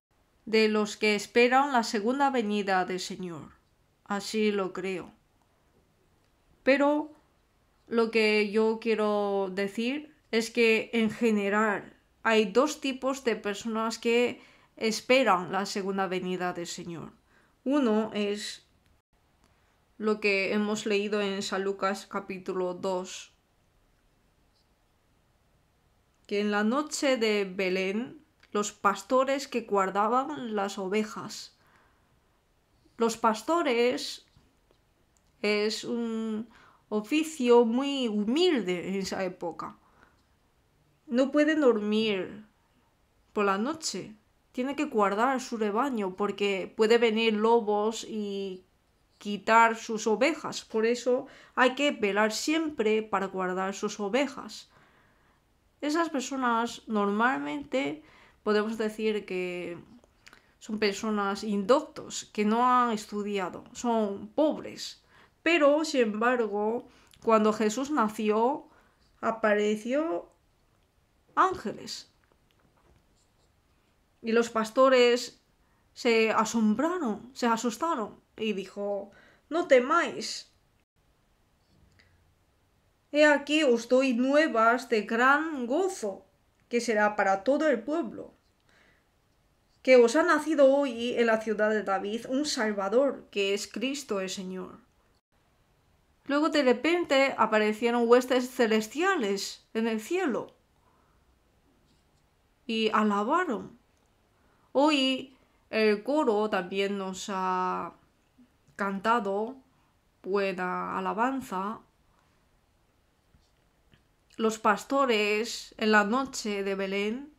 de los que esperan la segunda venida del Señor. Así lo creo. Pero lo que yo quiero decir es que en general hay dos tipos de personas que esperan la segunda venida del Señor. Uno es lo que hemos leído en San Lucas capítulo 2, que en la noche de Belén los pastores que guardaban las ovejas. Los pastores es un oficio muy humilde en esa época. No pueden dormir por la noche. Tiene que guardar su rebaño porque puede venir lobos y quitar sus ovejas. Por eso hay que velar siempre para guardar sus ovejas. Esas personas normalmente podemos decir que son personas indoctos, que no han estudiado, son pobres. Pero, sin embargo, cuando Jesús nació, apareció ángeles. Y los pastores se asombraron, se asustaron y dijo: no temáis. He aquí os doy nuevas de gran gozo, que será para todo el pueblo. Que os ha nacido hoy en la ciudad de David un Salvador, que es Cristo el Señor. Luego de repente aparecieron huestes celestiales en el cielo y alabaron. Hoy el coro también nos ha cantado buena alabanza. Los pastores en la noche de Belén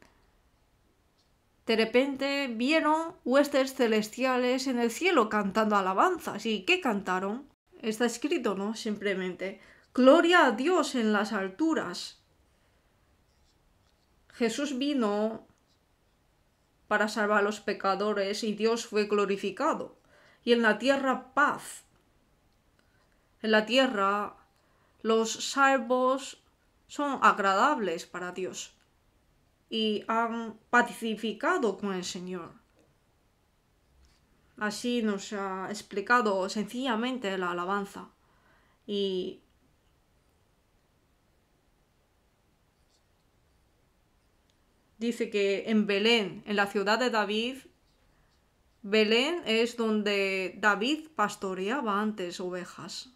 de repente vieron huestes celestiales en el cielo cantando alabanzas. ¿Y qué cantaron? Está escrito, ¿no? Simplemente: gloria a Dios en las alturas. Jesús vino para salvar a los pecadores y Dios fue glorificado. Y en la tierra paz. En la tierra los salvos son agradables para Dios y han pacificado con el Señor. Así nos ha explicado sencillamente la alabanza. Y dice que en Belén, en la ciudad de David, Belén es donde David pastoreaba antes ovejas.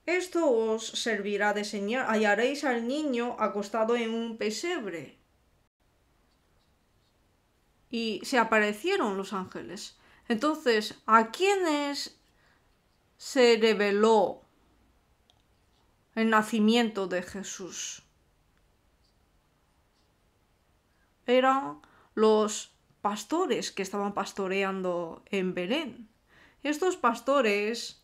Esto os servirá de señal. Hallaréis al niño acostado en un pesebre. Y se aparecieron los ángeles. Entonces, ¿a quiénes se reveló el nacimiento de Jesús? Eran los pastores que estaban pastoreando en Belén. Estos pastores,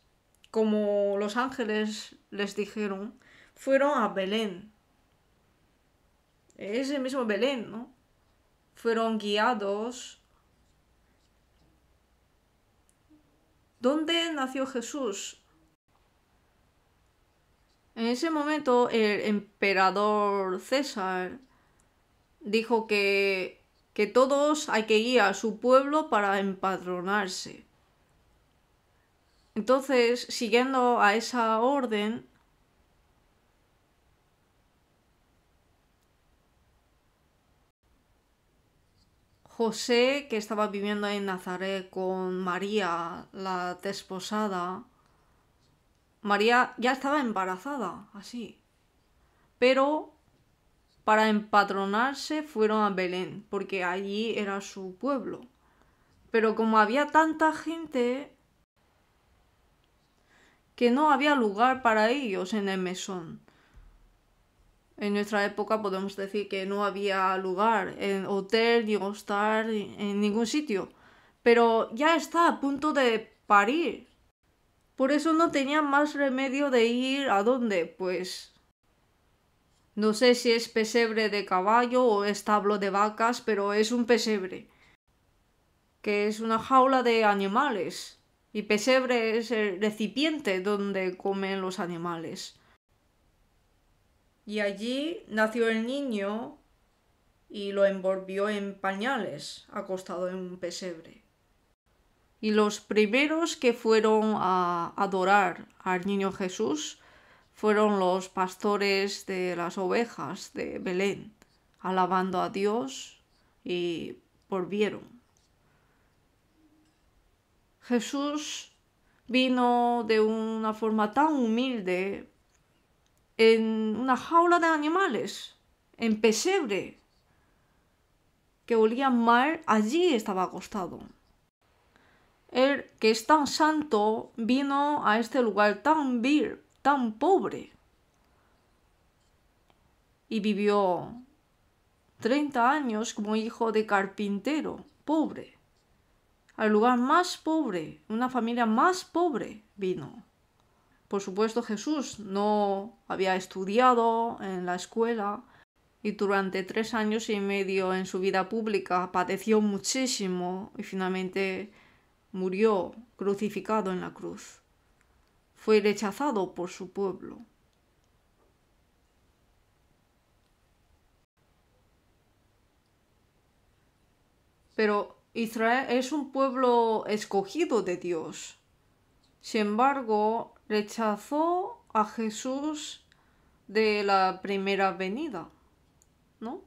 como los ángeles les dijeron, fueron a Belén. Es el mismo Belén, ¿no? Fueron guiados. ¿Dónde nació Jesús? En ese momento el emperador César dijo que todos hay que ir a su pueblo para empadronarse. Entonces, siguiendo a esa orden, José, que estaba viviendo en Nazaret con María, la desposada, María ya estaba embarazada, así. Pero para empadronarse fueron a Belén, porque allí era su pueblo. Pero como había tanta gente que no había lugar para ellos en el mesón. En nuestra época podemos decir que no había lugar en hotel, ni hostal, en ningún sitio. Pero ya está a punto de parir. Por eso no tenía más remedio de ir a dónde, pues no sé si es pesebre de caballo o establo de vacas, pero es un pesebre, que es una jaula de animales. Y pesebre es el recipiente donde comen los animales. Y allí nació el niño y lo envolvió en pañales, acostado en un pesebre. Y los primeros que fueron a adorar al niño Jesús fueron los pastores de las ovejas de Belén, alabando a Dios y volvieron. Jesús vino de una forma tan humilde en una jaula de animales, en pesebre, que olía mal, allí estaba acostado. Él, que es tan santo, vino a este lugar tan vil, tan pobre, y vivió 30 años como hijo de carpintero, pobre. Al lugar más pobre, una familia más pobre vino. Por supuesto, Jesús no había estudiado en la escuela y durante 3 años y medio en su vida pública padeció muchísimo y finalmente murió crucificado en la cruz. Fue rechazado por su pueblo. Pero Israel es un pueblo escogido de Dios. Sin embargo, rechazó a Jesús de la primera venida, ¿no?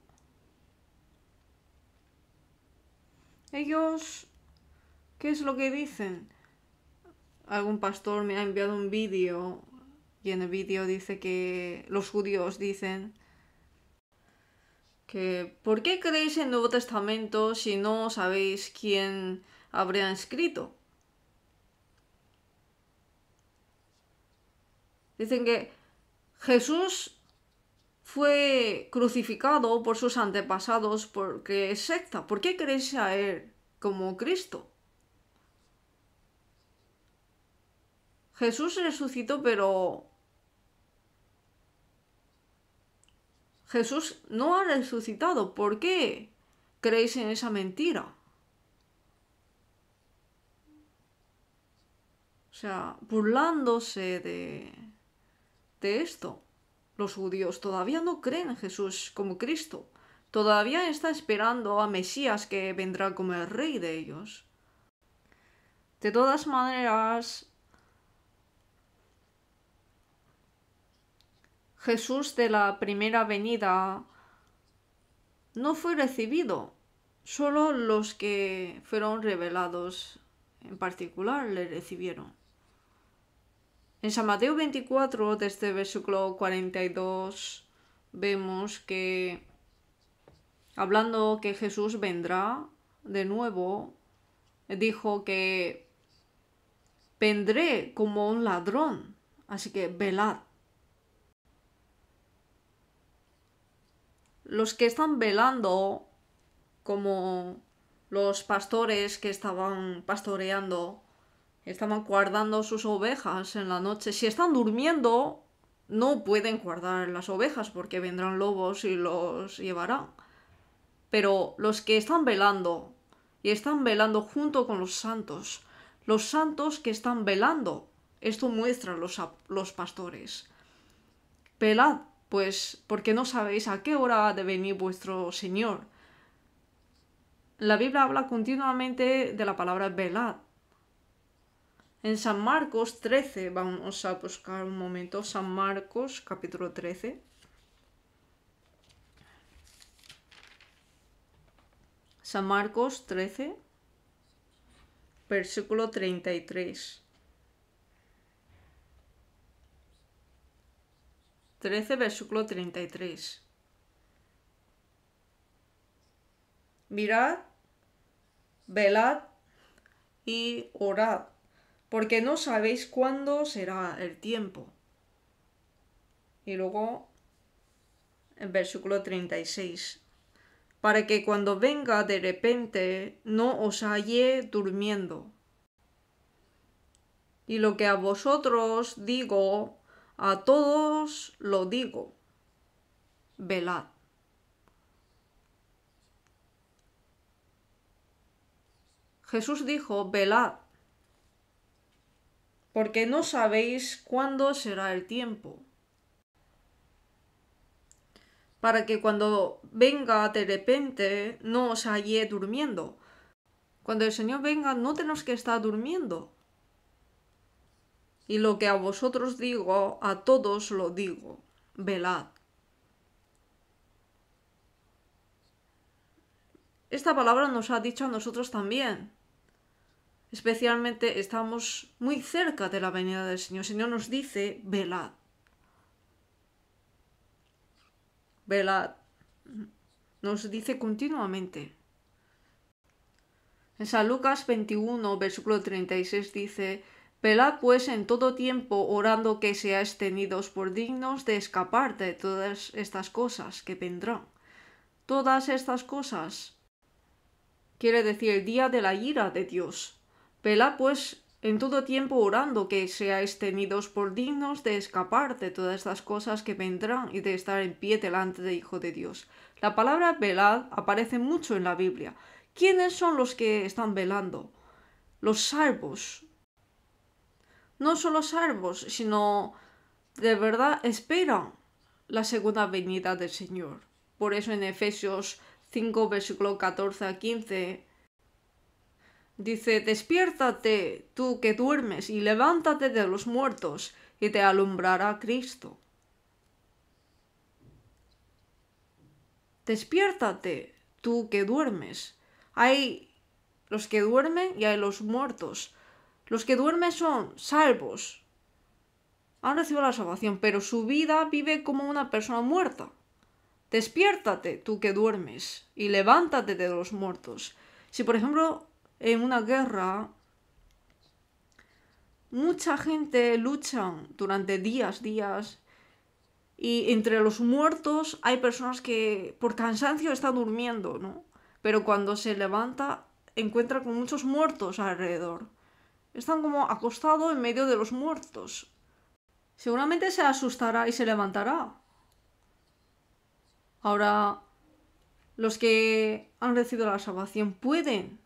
Ellos, ¿qué es lo que dicen? Algún pastor me ha enviado un vídeo y en el vídeo dice que los judíos dicen que ¿por qué creéis en el Nuevo Testamento si no sabéis quién habría escrito? Dicen que Jesús fue crucificado por sus antepasados porque es secta. ¿Por qué creéis a él como Cristo? Jesús resucitó, pero Jesús no ha resucitado. ¿Por qué creéis en esa mentira? O sea, burlándose de esto. Los judíos todavía no creen en Jesús como Cristo. Todavía está esperando a Mesías que vendrá como el rey de ellos. De todas maneras, Jesús de la primera venida no fue recibido. Solo los que fueron revelados en particular le recibieron. En San Mateo 24, desde el versículo 42, vemos que, hablando que Jesús vendrá de nuevo, dijo que vendré como un ladrón, así que velad. Los que están velando, como los pastores que estaban pastoreando, estaban guardando sus ovejas en la noche. Si están durmiendo, no pueden guardar las ovejas porque vendrán lobos y los llevarán. Pero los que están velando, y están velando junto con los santos que están velando, esto muestra los pastores. Velad, pues, porque no sabéis a qué hora ha de venir vuestro Señor. La Biblia habla continuamente de la palabra velad. En San Marcos 13, vamos a buscar un momento, San Marcos capítulo 13. San Marcos 13, versículo 33. 13, versículo 33. Mirad, velad y orad, porque no sabéis cuándo será el tiempo. Y luego, el versículo 36. Para que cuando venga de repente no os halle durmiendo. Y lo que a vosotros digo, a todos lo digo, velad. Jesús dijo, velad, porque no sabéis cuándo será el tiempo. Para que cuando venga de repente no os halle durmiendo. Cuando el Señor venga no tenemos que estar durmiendo. Y lo que a vosotros digo, a todos lo digo, velad. Esta palabra nos ha dicho a nosotros también. Especialmente estamos muy cerca de la venida del Señor. El Señor nos dice, velad. Velad. Nos dice continuamente. En San Lucas 21, versículo 36 dice, velad pues en todo tiempo orando que seáis tenidos por dignos de escapar de todas estas cosas que vendrán. Todas estas cosas quiere decir el día de la ira de Dios. Velad pues en todo tiempo orando que seáis tenidos por dignos de escapar de todas estas cosas que vendrán y de estar en pie delante del Hijo de Dios. La palabra velad aparece mucho en la Biblia. ¿Quiénes son los que están velando? Los salvos. No solo salvos, sino de verdad esperan la segunda venida del Señor. Por eso en Efesios 5, versículo 14 a 15, dice, despiértate tú que duermes y levántate de los muertos y te alumbrará Cristo. Despiértate tú que duermes. Hay los que duermen y hay los muertos. Los que duermen son salvos. Han recibido la salvación, pero su vida vive como una persona muerta. Despiértate tú que duermes y levántate de los muertos. Si por ejemplo en una guerra mucha gente lucha durante días, y entre los muertos hay personas que por cansancio están durmiendo, ¿no? Pero cuando se levanta encuentra con muchos muertos alrededor. Están como acostados en medio de los muertos. Seguramente se asustará y se levantará. Ahora, los que han recibido la salvación pueden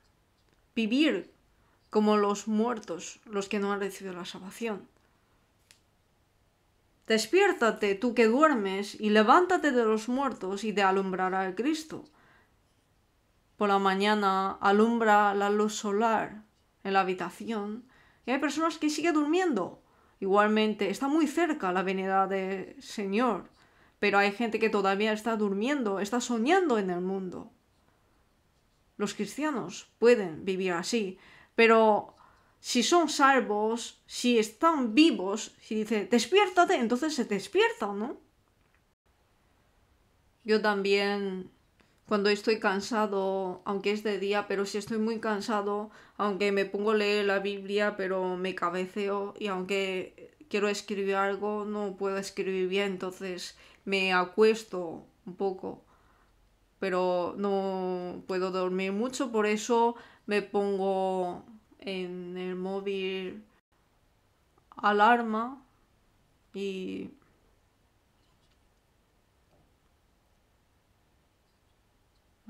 vivir como los muertos, los que no han recibido la salvación. Despiértate tú que duermes y levántate de los muertos y te alumbrará el Cristo. Por la mañana alumbra la luz solar en la habitación y hay personas que siguen durmiendo. Igualmente está muy cerca la venida del Señor, pero hay gente que todavía está durmiendo, está soñando en el mundo. los cristianos pueden vivir así, pero si son salvos, si están vivos, si dice despiértate, entonces se despierta, ¿no? Yo también, cuando estoy cansado, aunque es de día, pero si estoy muy cansado, aunque me pongo a leer la Biblia, pero me cabeceo y aunque quiero escribir algo, no puedo escribir bien, entonces me acuesto un poco, pero no puedo dormir mucho, por eso me pongo en el móvil alarma y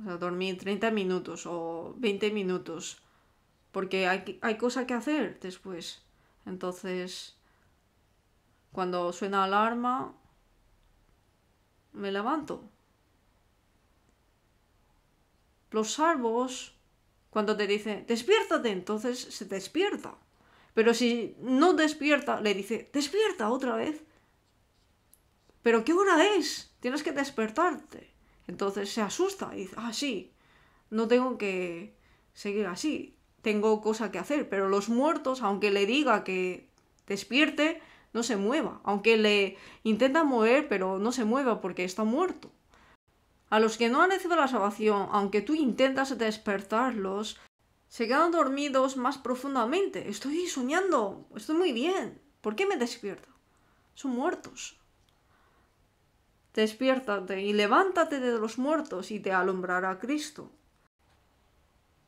o sea, dormir 30 minutos o 20 minutos, porque hay cosas que hacer después. Entonces, cuando suena alarma, me levanto. Los salvos, cuando te dicen, despiértate, entonces se despierta. Pero si no despierta, le dice, despierta otra vez. ¿Pero qué hora es? Tienes que despertarte. Entonces se asusta y dice, ah, sí, no tengo que seguir así. Tengo cosa que hacer. Pero los muertos, aunque le diga que despierte, no se mueva. Aunque le intenta mover, pero no se mueva porque está muerto. A los que no han recibido la salvación, aunque tú intentas despertarlos, se quedan dormidos más profundamente. Estoy soñando, estoy muy bien. ¿Por qué me despierto? Son muertos. Despiértate y levántate de los muertos y te alumbrará Cristo.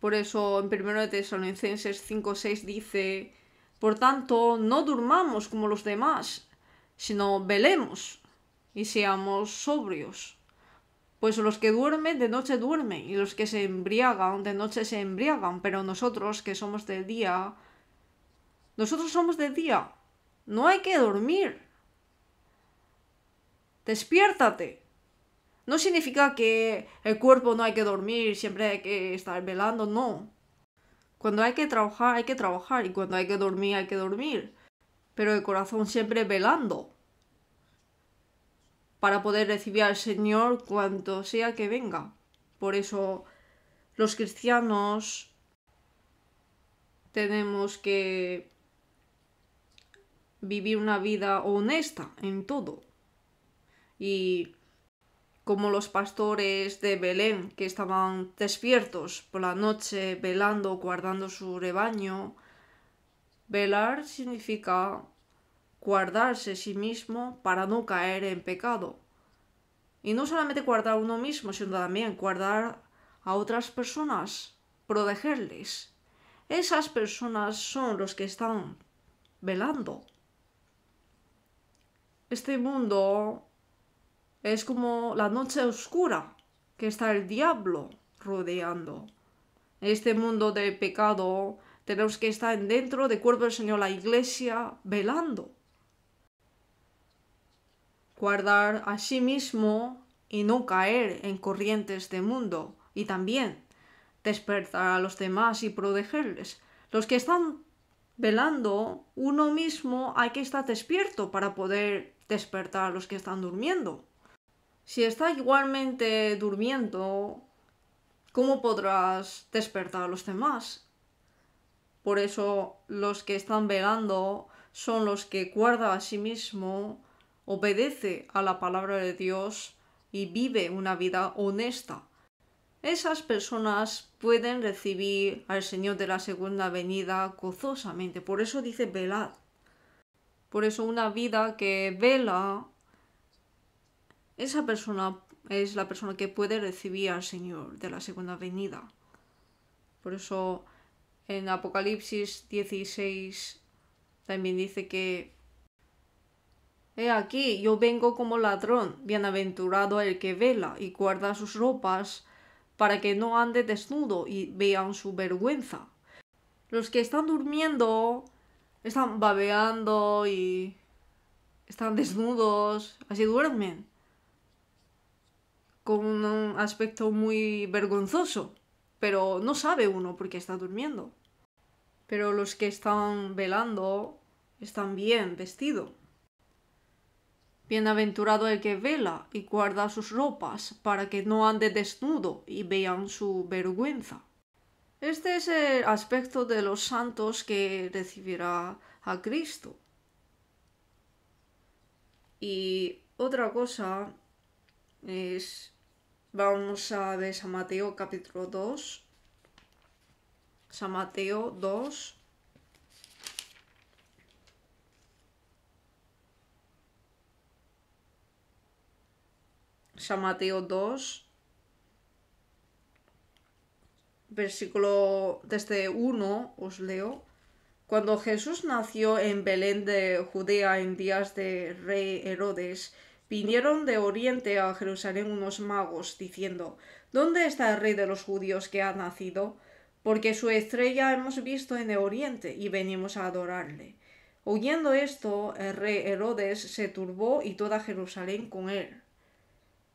Por eso en 1 Tesalonicenses 5:6 dice, por tanto, no durmamos como los demás, sino velemos y seamos sobrios. Pues los que duermen de noche duermen y los que se embriagan de noche se embriagan, pero nosotros que somos de día, nosotros somos de día, no hay que dormir. Despiértate. No significa que el cuerpo no hay que dormir, siempre hay que estar velando, no. Cuando hay que trabajar y cuando hay que dormir. Pero el corazón siempre velando para poder recibir al Señor cuanto sea que venga. Por eso los cristianos tenemos que vivir una vida honesta en todo. Y como los pastores de Belén que estaban despiertos por la noche velando, guardando su rebaño, velar significa guardarse a sí mismo para no caer en pecado. Y no solamente guardar a uno mismo, sino también guardar a otras personas, protegerles. Esas personas son los que están velando. Este mundo es como la noche oscura que está el diablo rodeando. En este mundo de pecado tenemos que estar dentro del cuerpo del Señor, la iglesia, velando. Guardar a sí mismo y no caer en corrientes de mundo. Y también despertar a los demás y protegerles. Los que están velando, uno mismo hay que estar despierto para poder despertar a los que están durmiendo. Si estás igualmente durmiendo, ¿cómo podrás despertar a los demás? Por eso los que están velando son los que guardan a sí mismo, obedece a la palabra de Dios y vive una vida honesta. Esas personas pueden recibir al Señor de la segunda venida gozosamente. Por eso dice velad. Por eso una vida que vela, esa persona es la persona que puede recibir al Señor de la segunda venida. Por eso en Apocalipsis 16 también dice que he aquí, yo vengo como ladrón, bienaventurado el que vela y guarda sus ropas, para que no ande desnudo y vean su vergüenza. Los que están durmiendo están babeando y están desnudos, así duermen, con un aspecto muy vergonzoso, pero no sabe uno por qué está durmiendo. Pero los que están velando están bien vestidos. Bienaventurado el que vela y guarda sus ropas, para que no ande desnudo y vean su vergüenza. Este es el aspecto de los santos que recibirá a Cristo. Y otra cosa es, vamos a ver San Mateo capítulo 2. San Mateo 2. San Mateo 2, versículo desde 1, os leo. Cuando Jesús nació en Belén de Judea en días de rey Herodes, vinieron de oriente a Jerusalén unos magos, diciendo: ¿Dónde está el rey de los judíos que ha nacido? Porque su estrella hemos visto en el oriente y venimos a adorarle. Oyendo esto, el rey Herodes se turbó y toda Jerusalén con él.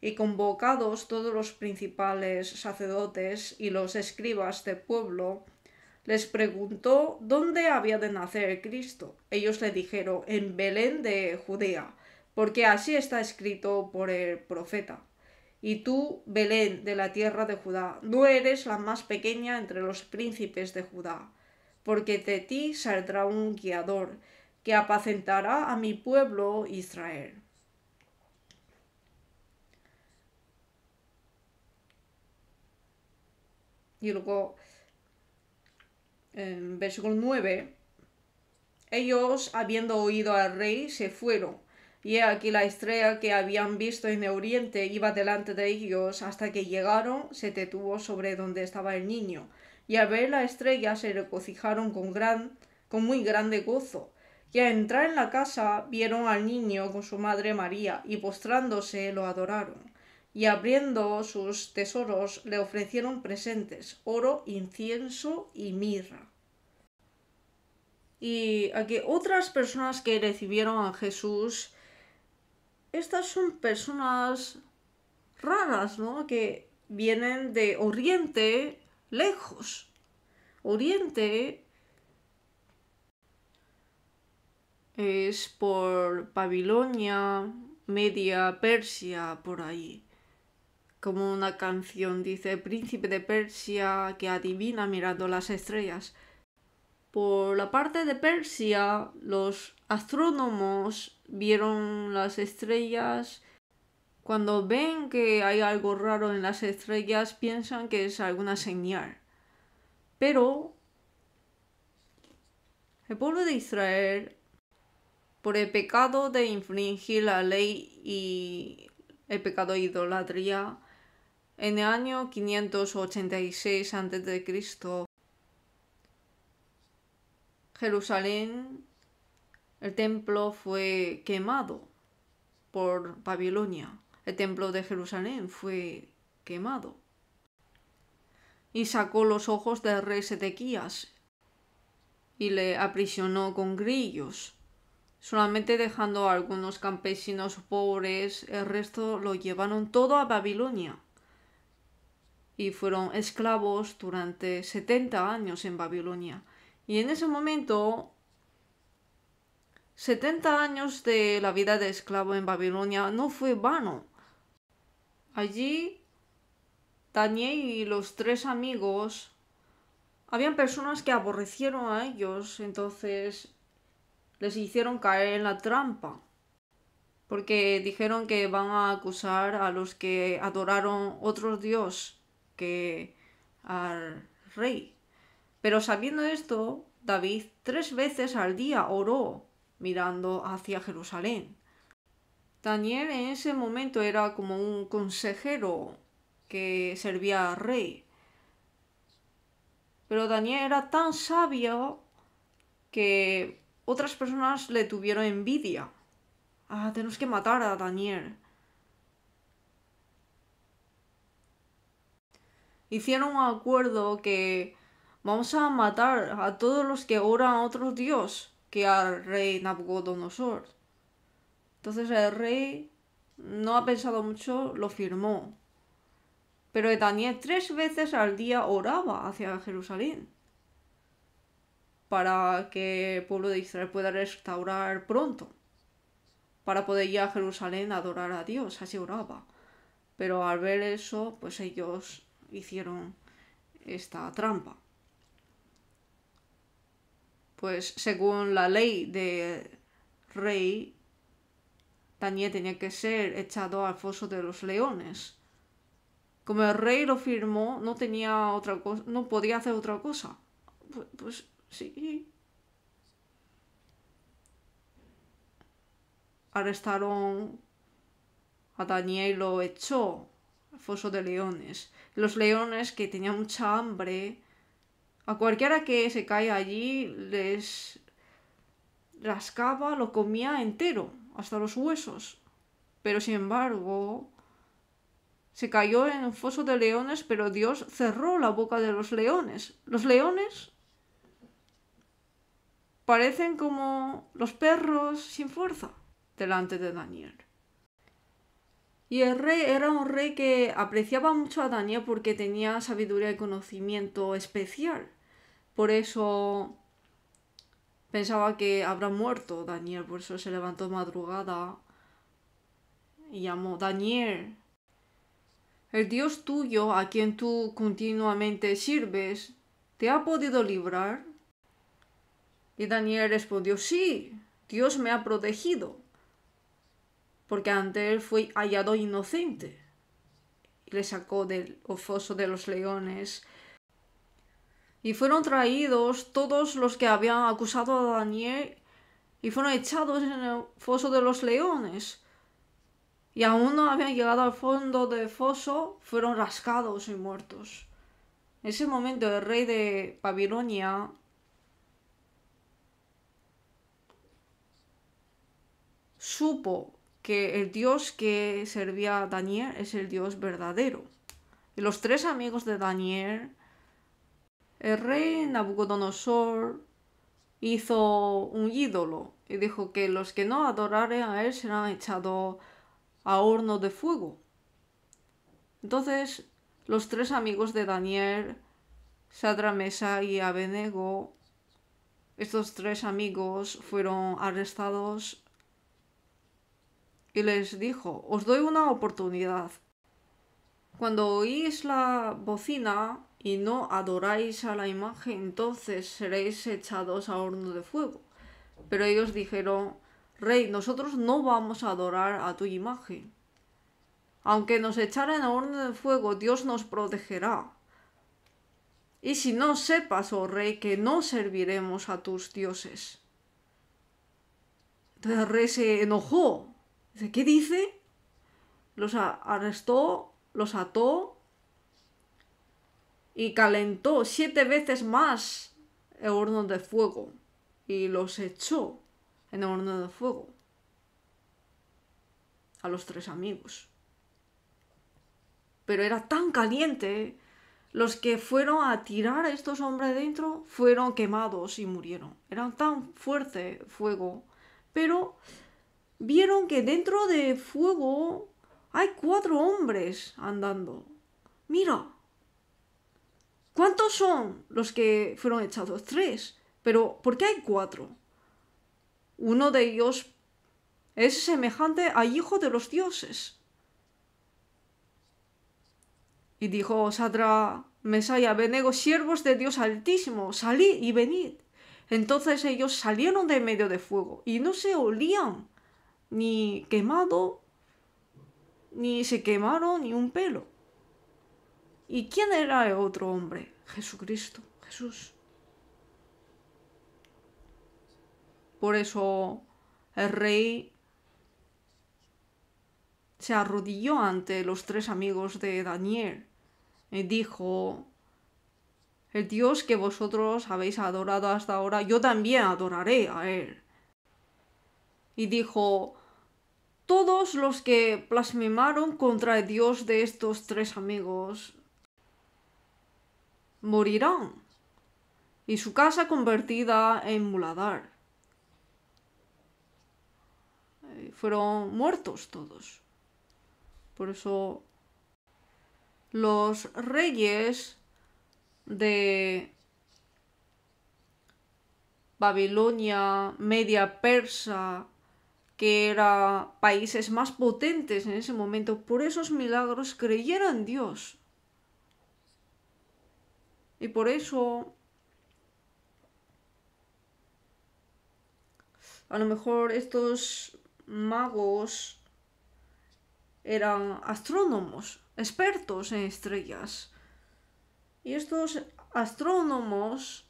Y convocados todos los principales sacerdotes y los escribas del pueblo, les preguntó dónde había de nacer el Cristo. Ellos le dijeron: en Belén de Judea, porque así está escrito por el profeta. Y tú, Belén, de la tierra de Judá, no eres la más pequeña entre los príncipes de Judá, porque de ti saldrá un guiador, que apacentará a mi pueblo Israel. Y luego, en versículo 9, ellos, habiendo oído al rey, se fueron. Y he aquí la estrella que habían visto en el oriente iba delante de ellos, hasta que llegaron, se detuvo sobre donde estaba el niño. Y al ver la estrella se regocijaron con muy grande gozo. Y al entrar en la casa vieron al niño con su madre María, y postrándose lo adoraron. Y abriendo sus tesoros le ofrecieron presentes: oro, incienso y mirra. Y aquí otras personas que recibieron a Jesús, estas son personas raras, ¿no? Que vienen de Oriente, lejos. Oriente es por Babilonia, Media, Persia, por ahí. Como una canción dice: príncipe de Persia que adivina mirando las estrellas. Por la parte de Persia, los astrónomos vieron las estrellas. Cuando ven que hay algo raro en las estrellas, piensan que es alguna señal. Pero el pueblo de Israel, por el pecado de infringir la ley y el pecado de idolatría, en el año 586 a.C., Jerusalén, el templo fue quemado por Babilonia. El templo de Jerusalén fue quemado. Y sacó los ojos del rey Sedequías y le aprisionó con grillos, solamente dejando a algunos campesinos pobres. El resto lo llevaron todo a Babilonia y fueron esclavos durante 70 años en Babilonia. Y en ese momento, 70 años de la vida de esclavo en Babilonia no fue vano. Allí, Daniel y los 3 amigos, habían personas que aborrecieron a ellos, entonces les hicieron caer en la trampa, porque dijeron que van a acusar a los que adoraron otro dios que al rey. Pero sabiendo esto, David 3 veces al día oró mirando hacia Jerusalén. Daniel en ese momento era como un consejero que servía al rey. Pero Daniel era tan sabio que otras personas le tuvieron envidia. Tenemos que matar a Daniel. Hicieron un acuerdo que vamos a matar a todos los que oran a otro dios que al rey Nabucodonosor. Entonces el rey no ha pensado mucho, lo firmó. Pero Daniel 3 veces al día oraba hacia Jerusalén para que el pueblo de Israel pueda restaurar pronto, para poder ir a Jerusalén a adorar a Dios. Así oraba. Pero al ver eso, pues ellos hicieron esta trampa. pues según la ley de rey, Daniel tenía que ser echado al foso de los leones. Como el rey lo firmó, no tenía otra cosa, no podía hacer otra cosa. Pues sí. Arrestaron a Daniel y lo echó al foso de leones. Los leones, que tenían mucha hambre, a cualquiera que se caía allí les rascaba, lo comía entero, hasta los huesos. Pero sin embargo, se cayó en el foso de leones, pero Dios cerró la boca de los leones. Los leones parecen como los perros sin fuerza delante de Daniel. Y el rey era un rey que apreciaba mucho a Daniel porque tenía sabiduría y conocimiento especial. Por eso pensaba que habrá muerto Daniel, por eso se levantó madrugada y llamó: Daniel, el Dios tuyo, a quien tú continuamente sirves, ¿te ha podido librar? Y Daniel respondió: sí, Dios me ha protegido, porque ante él fui hallado inocente. Y le sacó del foso de los leones. Y fueron traídos todos los que habían acusado a Daniel y fueron echados en el foso de los leones. Y aún no habían llegado al fondo del foso, fueron rascados y muertos. En ese momento el rey de Babilonia supo que el Dios que servía a Daniel es el Dios verdadero. Y los tres amigos de Daniel, el rey Nabucodonosor hizo un ídolo y dijo que los que no adoraren a él serán echados a horno de fuego. Entonces los tres amigos de Daniel, Sadrach, Mesach y Abednego, estos tres amigos fueron arrestados y les dijo: os doy una oportunidad. Cuando oís la bocina y no adoráis a la imagen, entonces seréis echados a horno de fuego. Pero ellos dijeron: Rey, nosotros no vamos a adorar a tu imagen. Aunque nos echaren a horno de fuego, Dios nos protegerá. Y si no, sepas, oh rey, que no serviremos a tus dioses. Entonces el rey se enojó. Dice: ¿qué dice? Los arrestó, los ató y calentó 7 veces más el horno de fuego y los echó en el horno de fuego a los tres amigos. Pero era tan caliente, los que fueron a tirar a estos hombres dentro fueron quemados y murieron. Era tan fuerte fuego, pero vieron que dentro de fuego hay 4 hombres andando. Mira, ¿cuántos son los que fueron echados? 3. Pero ¿por qué hay 4? Uno de ellos es semejante al hijo de los dioses. Y dijo Sadrach, Mesach y Abednego: siervos de Dios Altísimo, salid y venid. Entonces ellos salieron de medio de fuego y no se olían ni quemado, ni se quemaron ni un pelo. ¿Y quién era el otro hombre? Jesucristo, Jesús. Por eso el rey se arrodilló ante los 3 amigos de Daniel y dijo: el Dios que vosotros habéis adorado hasta ahora, yo también adoraré a él. Y dijo: todos los que blasfemaron contra el Dios de estos 3 amigos morirán, y su casa convertida en muladar. Fueron muertos todos. Por eso los reyes de Babilonia, Media Persa, que eran países más potentes en ese momento, por esos milagros creyeron en Dios. Y por eso A lo mejor estos magos eran astrónomos, expertos en estrellas. Y estos astrónomos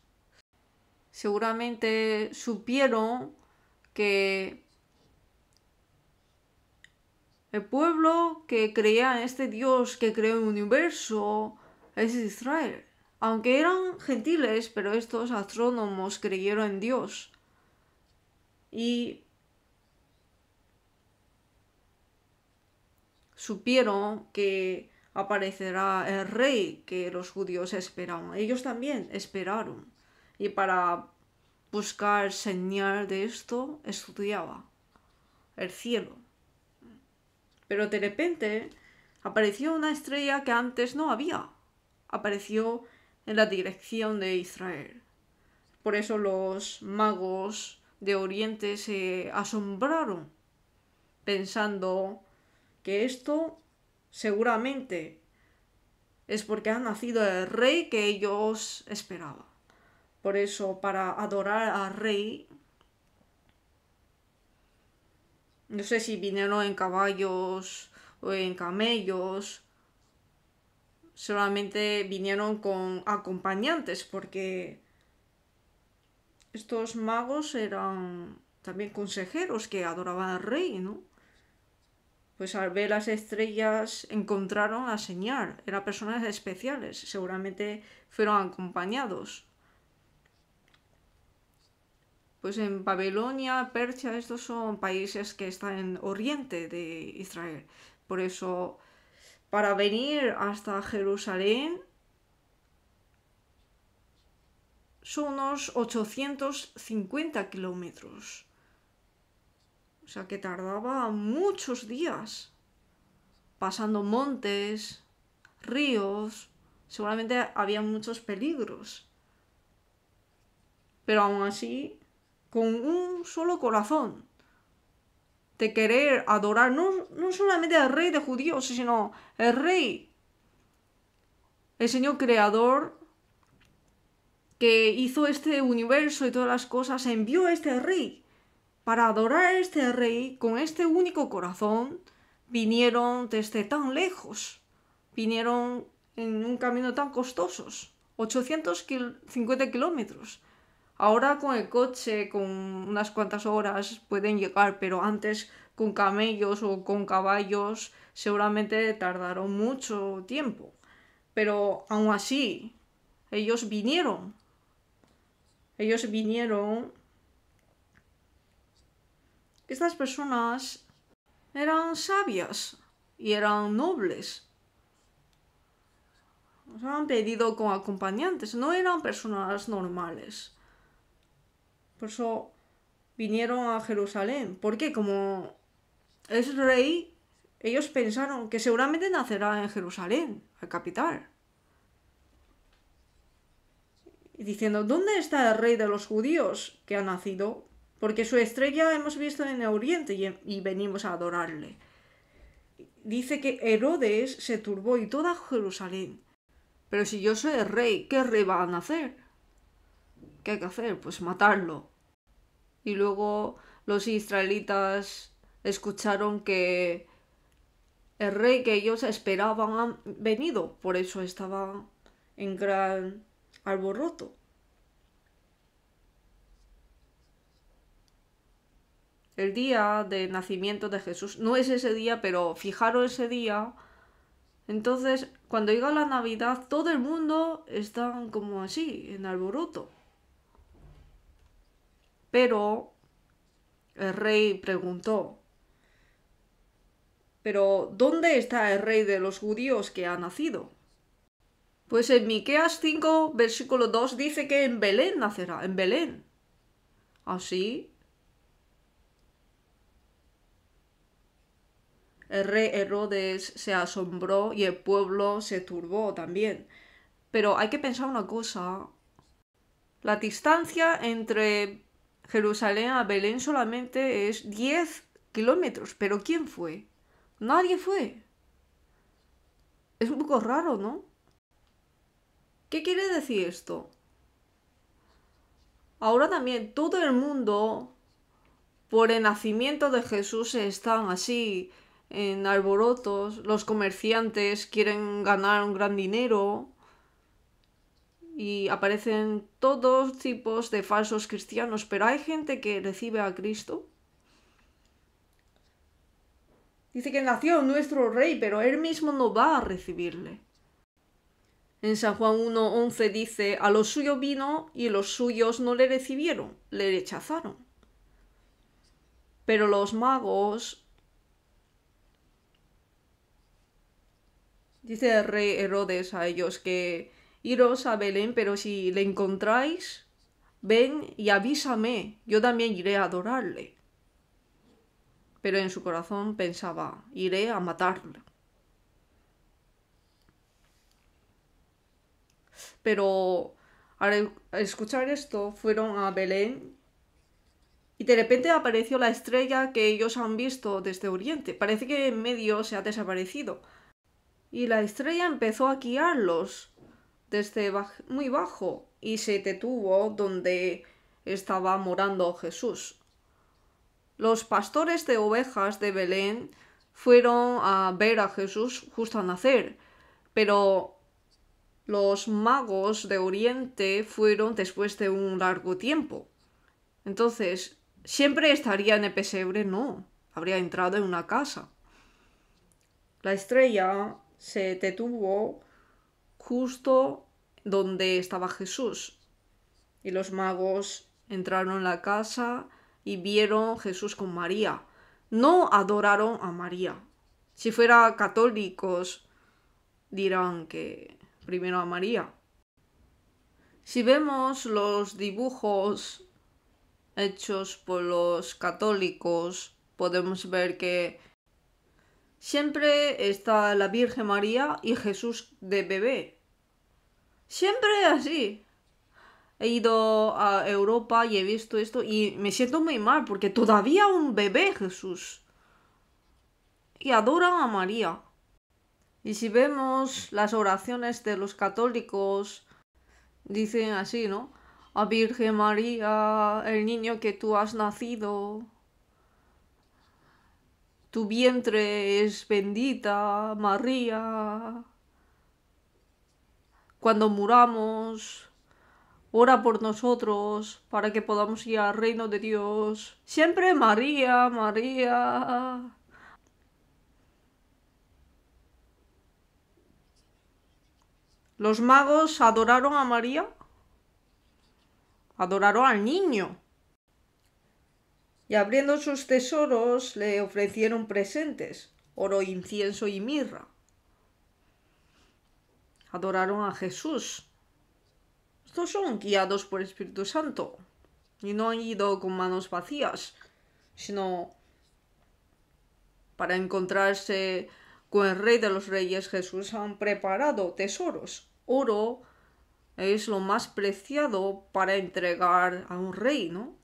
seguramente supieron que el pueblo que creía en este Dios que creó el universo es Israel. Aunque eran gentiles, pero estos astrónomos creyeron en Dios. Y supieron que aparecerá el rey que los judíos esperaban. Ellos también esperaron. Y para buscar señal de esto, estudiaba el cielo. Pero de repente apareció una estrella que antes no había. Apareció en la dirección de Israel. Por eso los magos de Oriente se asombraron, pensando que esto seguramente es porque ha nacido el rey que ellos esperaban. Por eso, para adorar al rey, no sé si vinieron en caballos o en camellos, solamente vinieron con acompañantes, porque estos magos eran también consejeros que adoraban al rey, ¿no? Pues al ver las estrellas encontraron la señal. Eran personas especiales, seguramente fueron acompañados. Pues en Babilonia, Persia, estos son países que están en oriente de Israel. Por eso, para venir hasta Jerusalén, son unos 850 kilómetros. O sea que tardaba muchos días, pasando montes, ríos, seguramente había muchos peligros. Pero aún así, con un solo corazón, de querer adorar no solamente al rey de judíos, sino el rey, el Señor creador, que hizo este universo y todas las cosas, envió a este rey. Para adorar a este rey, con este único corazón, vinieron desde tan lejos, vinieron en un camino tan costosos, 850 kilómetros. Ahora con el coche, con unas cuantas horas pueden llegar, pero antes con camellos o con caballos seguramente tardaron mucho tiempo. Pero aún así, ellos vinieron. Ellos vinieron. Estas personas eran sabias y eran nobles. Nos han pedido con acompañantes, no eran personas normales. Por eso vinieron a Jerusalén. Porque como es rey, ellos pensaron que seguramente nacerá en Jerusalén, la capital. Y diciendo, ¿dónde está el rey de los judíos que ha nacido? Porque su estrella hemos visto en el oriente y venimos a adorarle. Dice que Herodes se turbó y toda Jerusalén. Pero si yo soy el rey, ¿qué rey va a nacer? ¿Qué hay que hacer? Pues matarlo. Y luego los israelitas escucharon que el rey que ellos esperaban ha venido. Por eso estaban en gran alboroto. El día de nacimiento de Jesús no es ese día, pero fijaros ese día. Entonces, cuando llega la Navidad, todo el mundo está como así, en alboroto. Pero el rey preguntó, ¿pero dónde está el rey de los judíos que ha nacido? Pues en Miqueas 5, versículo 2 dice que en Belén nacerá, en Belén. ¿Así? El rey Herodes se asombró y el pueblo se turbó también. Pero hay que pensar una cosa. La distancia entre Jerusalén a Belén solamente es 10 kilómetros. ¿Pero quién fue? Nadie fue. Es un poco raro, ¿no? ¿Qué quiere decir esto? Ahora también todo el mundo por el nacimiento de Jesús están así en alborotos, los comerciantes quieren ganar un gran dinero y aparecen todos tipos de falsos cristianos, pero hay gente que recibe a Cristo. Dice que nació nuestro rey, pero él mismo no va a recibirle. En San Juan 1:11 dice, a los suyos vino y los suyos no le recibieron, le rechazaron. Pero los magos, dice el rey Herodes a ellos que iros a Belén, pero si le encontráis, ven y avísame, yo también iré a adorarle. Pero en su corazón pensaba, iré a matarle. Pero al escuchar esto, fueron a Belén y de repente apareció la estrella que ellos han visto desde Oriente. Parece que en medio se ha desaparecido. Y la estrella empezó a guiarlos desde muy bajo y se detuvo donde estaba morando Jesús. Los pastores de ovejas de Belén fueron a ver a Jesús justo al nacer, pero los magos de Oriente fueron después de un largo tiempo. Entonces, ¿siempre estaría en el pesebre? No, habría entrado en una casa. La estrella se detuvo justo donde estaba Jesús. Y los magos entraron en la casa y vieron a Jesús con María. No adoraron a María. Si fueran católicos, dirán que primero a María. Si vemos los dibujos hechos por los católicos, podemos ver que siempre está la Virgen María y Jesús de bebé. Siempre así. He ido a Europa y he visto esto y me siento muy mal porque todavía un bebé Jesús. Y adoran a María. Y si vemos las oraciones de los católicos, dicen así, ¿no? A Virgen María, el niño que tú has nacido, tu vientre es bendita, María. Cuando muramos, ora por nosotros para que podamos ir al reino de Dios. Siempre María, María. Los magos adoraron a María, adoraron al niño. Y abriendo sus tesoros le ofrecieron presentes, oro, incienso y mirra. Adoraron a Jesús. Estos son guiados por el Espíritu Santo y no han ido con manos vacías, sino para encontrarse con el Rey de los Reyes. Jesús han preparado tesoros. Oro es lo más preciado para entregar a un rey, ¿no?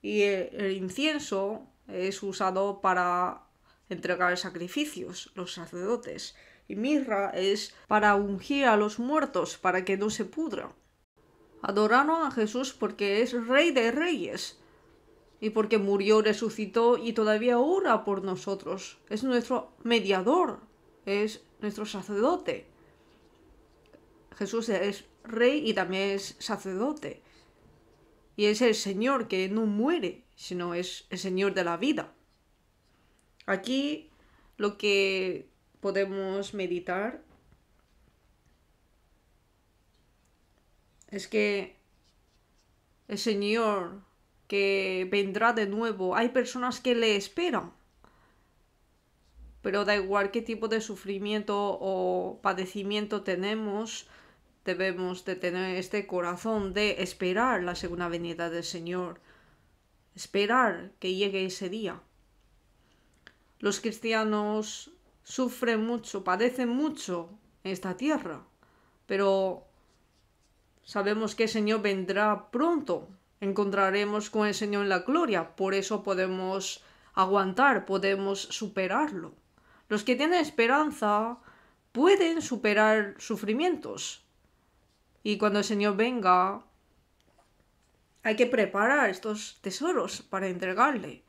Y el incienso es usado para entregar sacrificios, los sacerdotes. Y mirra es para ungir a los muertos, para que no se pudran. Adoraron a Jesús porque es Rey de Reyes y porque murió, resucitó y todavía ora por nosotros. Es nuestro mediador, es nuestro sacerdote. Jesús es Rey y también es sacerdote. Y es el Señor que no muere, sino es el Señor de la vida. Aquí lo que podemos meditar es que el Señor que vendrá de nuevo, hay personas que le esperan, pero da igual qué tipo de sufrimiento o padecimiento tenemos, debemos de tener este corazón de esperar la segunda venida del Señor, esperar que llegue ese día. Los cristianos sufren mucho, padecen mucho en esta tierra, pero sabemos que el Señor vendrá pronto. Encontraremos con el Señor en la gloria, por eso podemos aguantar, podemos superarlo. Los que tienen esperanza pueden superar sufrimientos. Y cuando el Señor venga, hay que preparar estos tesoros para entregarle.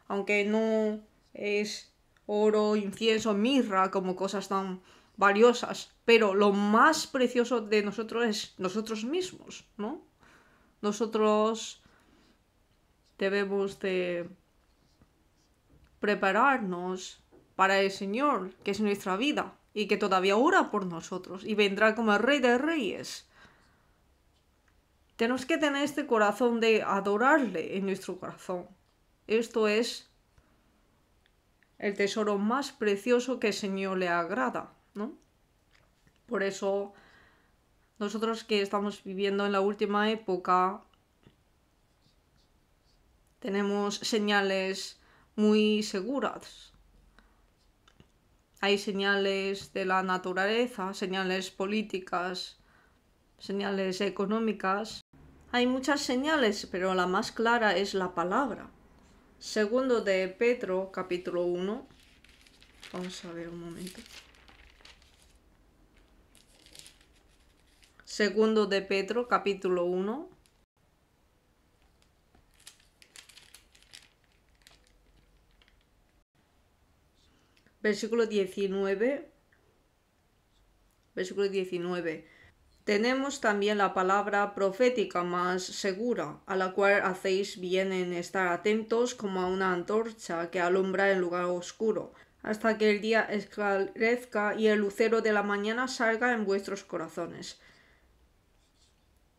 Aunque no es oro, incienso, mirra como cosas tan valiosas, pero lo más precioso de nosotros es nosotros mismos, ¿no? Nosotros debemos de prepararnos para el Señor, que es nuestra vida, y que todavía ora por nosotros, y vendrá como el Rey de Reyes. Tenemos que tener este corazón de adorarle en nuestro corazón. Esto es el tesoro más precioso que el Señor le agrada, ¿no? Por eso, nosotros que estamos viviendo en la última época, tenemos señales muy seguras. Hay señales de la naturaleza, señales políticas, señales económicas. Hay muchas señales, pero la más clara es la palabra. Segundo de Pedro, capítulo 1. Vamos a ver un momento. Segundo de Pedro, capítulo 1. Versículo 19. Versículo 19. Tenemos también la palabra profética más segura, a la cual hacéis bien en estar atentos como a una antorcha que alumbra en lugar oscuro, hasta que el día esclarezca y el lucero de la mañana salga en vuestros corazones.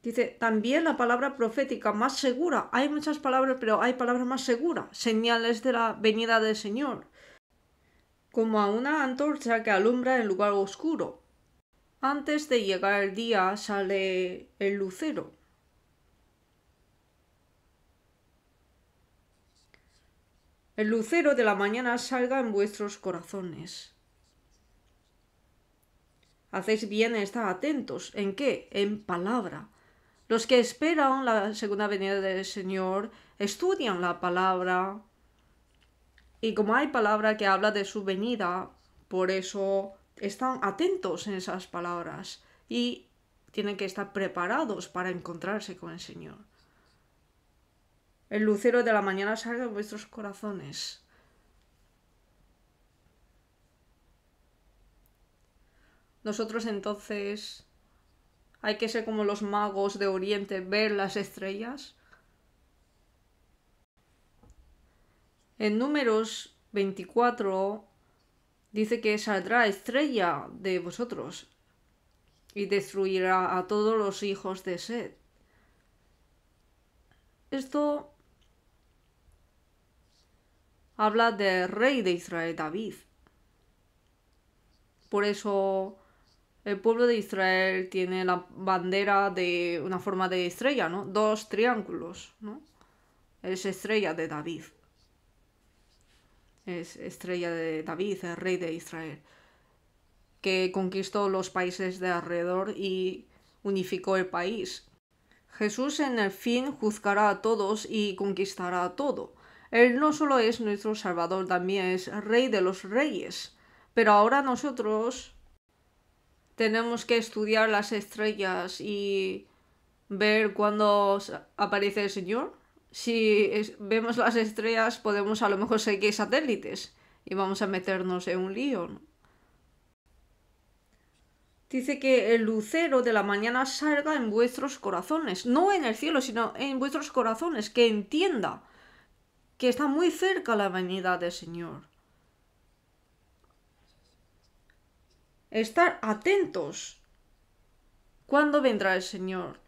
Dice, también la palabra profética más segura. Hay muchas palabras, pero hay palabras más seguras, señales de la venida del Señor, como a una antorcha que alumbra en lugar oscuro. Antes de llegar el día sale el lucero. El lucero de la mañana salga en vuestros corazones. Hacéis bien en estar atentos. ¿En qué? En palabra. Los que esperan la segunda venida del Señor estudian la palabra. Y como hay palabra que habla de su venida, por eso están atentos en esas palabras. Y tienen que estar preparados para encontrarse con el Señor. El lucero de la mañana salga en vuestros corazones. Nosotros entonces hay que ser como los magos de Oriente, ver las estrellas. En Números 24 dice que saldrá estrella de vosotros y destruirá a todos los hijos de Set. Esto habla del rey de Israel, David. Por eso el pueblo de Israel tiene la bandera de una forma de estrella, ¿no? Dos triángulos, ¿no? Es estrella de David. Es estrella de David, el rey de Israel, que conquistó los países de alrededor y unificó el país. Jesús en el fin juzgará a todos y conquistará todo. Él no solo es nuestro Salvador, también es Rey de los Reyes. Pero ahora nosotros tenemos que estudiar las estrellas y ver cuándo aparece el Señor. Si vemos las estrellas podemos a lo mejor seguir satélites y vamos a meternos en un lío, ¿no? Dice que el lucero de la mañana salga en vuestros corazones, no en el cielo, sino en vuestros corazones, que entienda que está muy cerca la venida del Señor. Estar atentos. ¿Cuándo vendrá el Señor?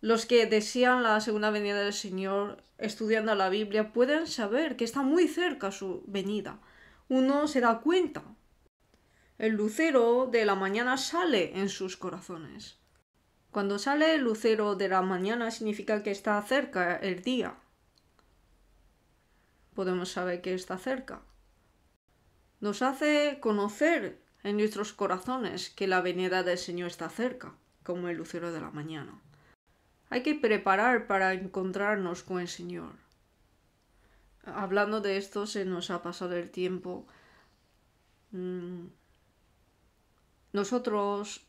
Los que desean la segunda venida del Señor, estudiando la Biblia, pueden saber que está muy cerca su venida. Uno se da cuenta. El lucero de la mañana sale en sus corazones. Cuando sale el lucero de la mañana significa que está cerca el día. Podemos saber que está cerca. Nos hace conocer en nuestros corazones que la venida del Señor está cerca, como el lucero de la mañana. Hay que preparar para encontrarnos con el Señor. Hablando de esto, se nos ha pasado el tiempo. Nosotros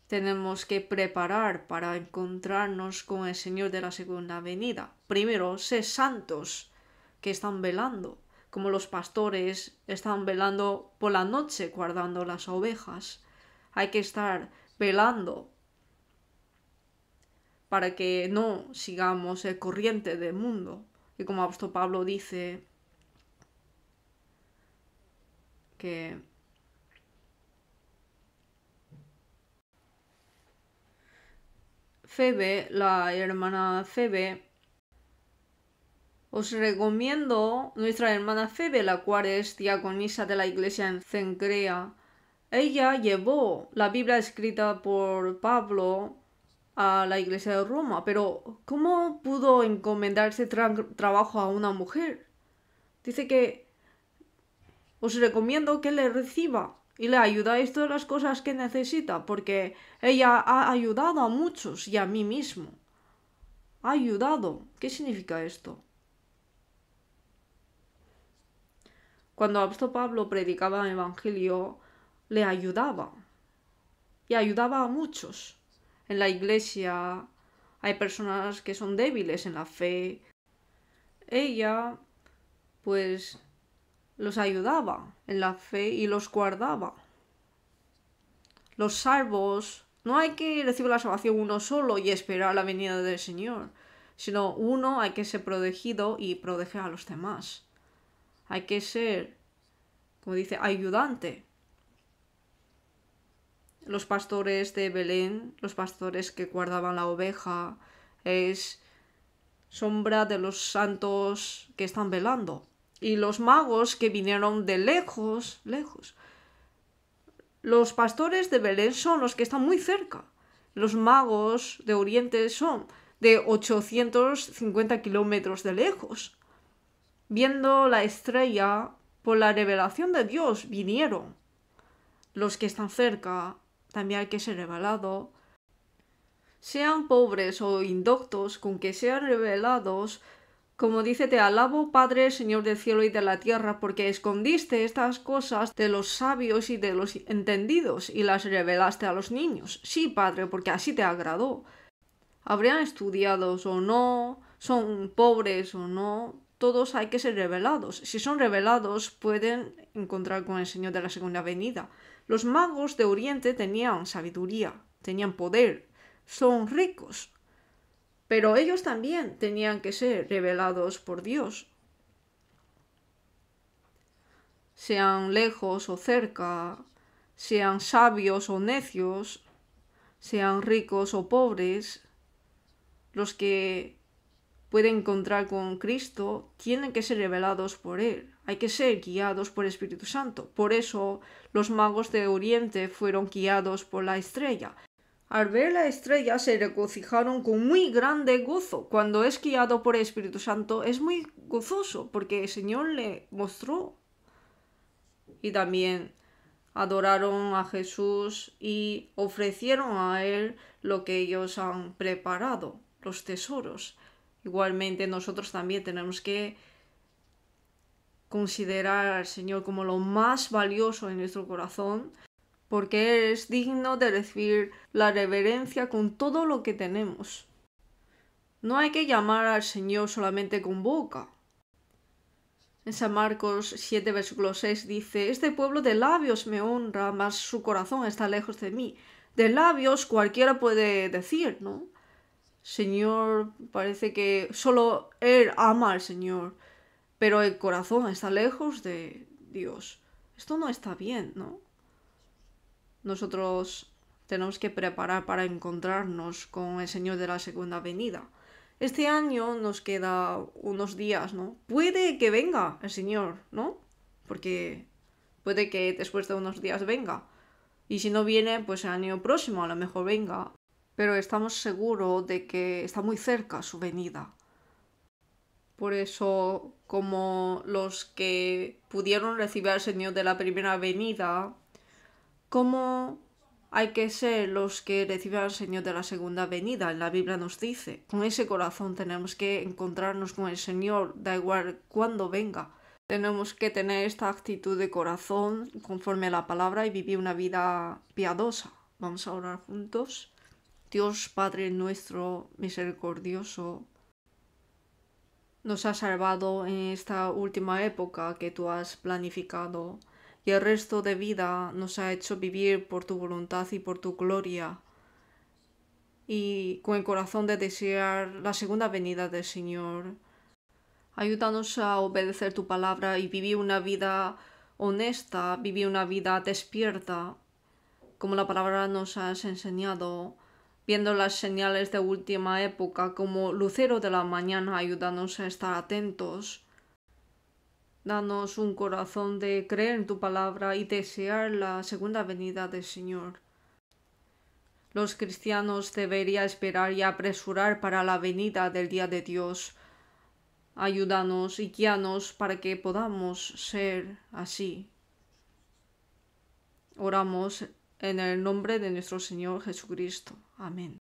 tenemos que preparar para encontrarnos con el Señor de la segunda venida. Primero, ser santos que están velando, como los pastores están velando por la noche guardando las ovejas. Hay que estar velando para que no sigamos el corriente del mundo. Y como apóstol Pablo dice que Febe, la hermana Febe, os recomiendo nuestra hermana Febe, la cual es diaconisa de la iglesia en Cencrea. Ella llevó la Biblia escrita por Pablo a la iglesia de Roma, pero ¿cómo pudo encomendar ese trabajo a una mujer? Dice que os recomiendo que le reciba y le ayudáis todas las cosas que necesita, porque ella ha ayudado a muchos y a mí mismo. Ha ayudado. ¿Qué significa esto? Cuando el apóstol Pablo predicaba el Evangelio, le ayudaba. Y ayudaba a muchos. En la iglesia hay personas que son débiles en la fe. Ella, pues, los ayudaba en la fe y los guardaba. Los salvos, no hay que recibir la salvación uno solo y esperar la venida del Señor, sino uno hay que ser protegido y proteger a los demás. Hay que ser, como dice, ayudante. Los pastores de Belén, los pastores que guardaban la oveja, es sombra de los santos que están velando. Y los magos que vinieron de lejos. Los pastores de Belén son los que están muy cerca. Los magos de Oriente son de 850 kilómetros de lejos. Viendo la estrella, por la revelación de Dios, vinieron. Los que están cerca, también hay que ser revelado. Sean pobres o indoctos, con que sean revelados, como dice, te alabo, Padre, Señor del cielo y de la tierra, porque escondiste estas cosas de los sabios y de los entendidos y las revelaste a los niños. Sí, Padre, porque así te agradó. Habrían estudiados o no, son pobres o no, todos hay que ser revelados. Si son revelados, pueden encontrar con el Señor de la segunda venida. Los magos de Oriente tenían sabiduría, tenían poder, son ricos. Pero ellos también tenían que ser revelados por Dios. Sean lejos o cerca, sean sabios o necios, sean ricos o pobres, los que pueden encontrar con Cristo tienen que ser revelados por Él. Hay que ser guiados por el Espíritu Santo. Por eso los magos de Oriente fueron guiados por la estrella. Al ver la estrella se regocijaron con muy grande gozo. Cuando es guiado por el Espíritu Santo es muy gozoso porque el Señor le mostró. Y también adoraron a Jesús y ofrecieron a Él lo que ellos han preparado, los tesoros. Igualmente nosotros también tenemos que considerar al Señor como lo más valioso en nuestro corazón, porque es digno de recibir la reverencia con todo lo que tenemos. No hay que llamar al Señor solamente con boca. En San Marcos 7, versículo 6 dice, este pueblo de labios me honra, mas su corazón está lejos de mí. De labios cualquiera puede decir, ¿no? Señor, parece que solo Él ama al Señor, pero el corazón está lejos de Dios. Esto no está bien, ¿no? Nosotros tenemos que preparar para encontrarnos con el Señor de la segunda venida. Este año nos queda unos días, ¿no? Puede que venga el Señor, ¿no? Porque puede que después de unos días venga. Y si no viene, pues el año próximo a lo mejor venga. Pero estamos seguros de que está muy cerca su venida. Por eso, como los que pudieron recibir al Señor de la primera venida, ¿cómo hay que ser los que reciban al Señor de la segunda venida? En la Biblia nos dice, con ese corazón tenemos que encontrarnos con el Señor, da igual cuándo venga. Tenemos que tener esta actitud de corazón conforme a la palabra y vivir una vida piadosa. Vamos a orar juntos. Dios Padre nuestro misericordioso, nos has salvado en esta última época que tú has planificado, y el resto de vida nos ha hecho vivir por tu voluntad y por tu gloria, y con el corazón de desear la segunda venida del Señor. Ayúdanos a obedecer tu palabra y vivir una vida honesta, vivir una vida despierta, como la palabra nos has enseñado, viendo las señales de última época como lucero de la mañana. Ayúdanos a estar atentos. Danos un corazón de creer en tu palabra y desear la segunda venida del Señor. Los cristianos deberían esperar y apresurar para la venida del día de Dios. Ayúdanos y guíanos para que podamos ser así. Oramos en el nombre de nuestro Señor Jesucristo. Amén.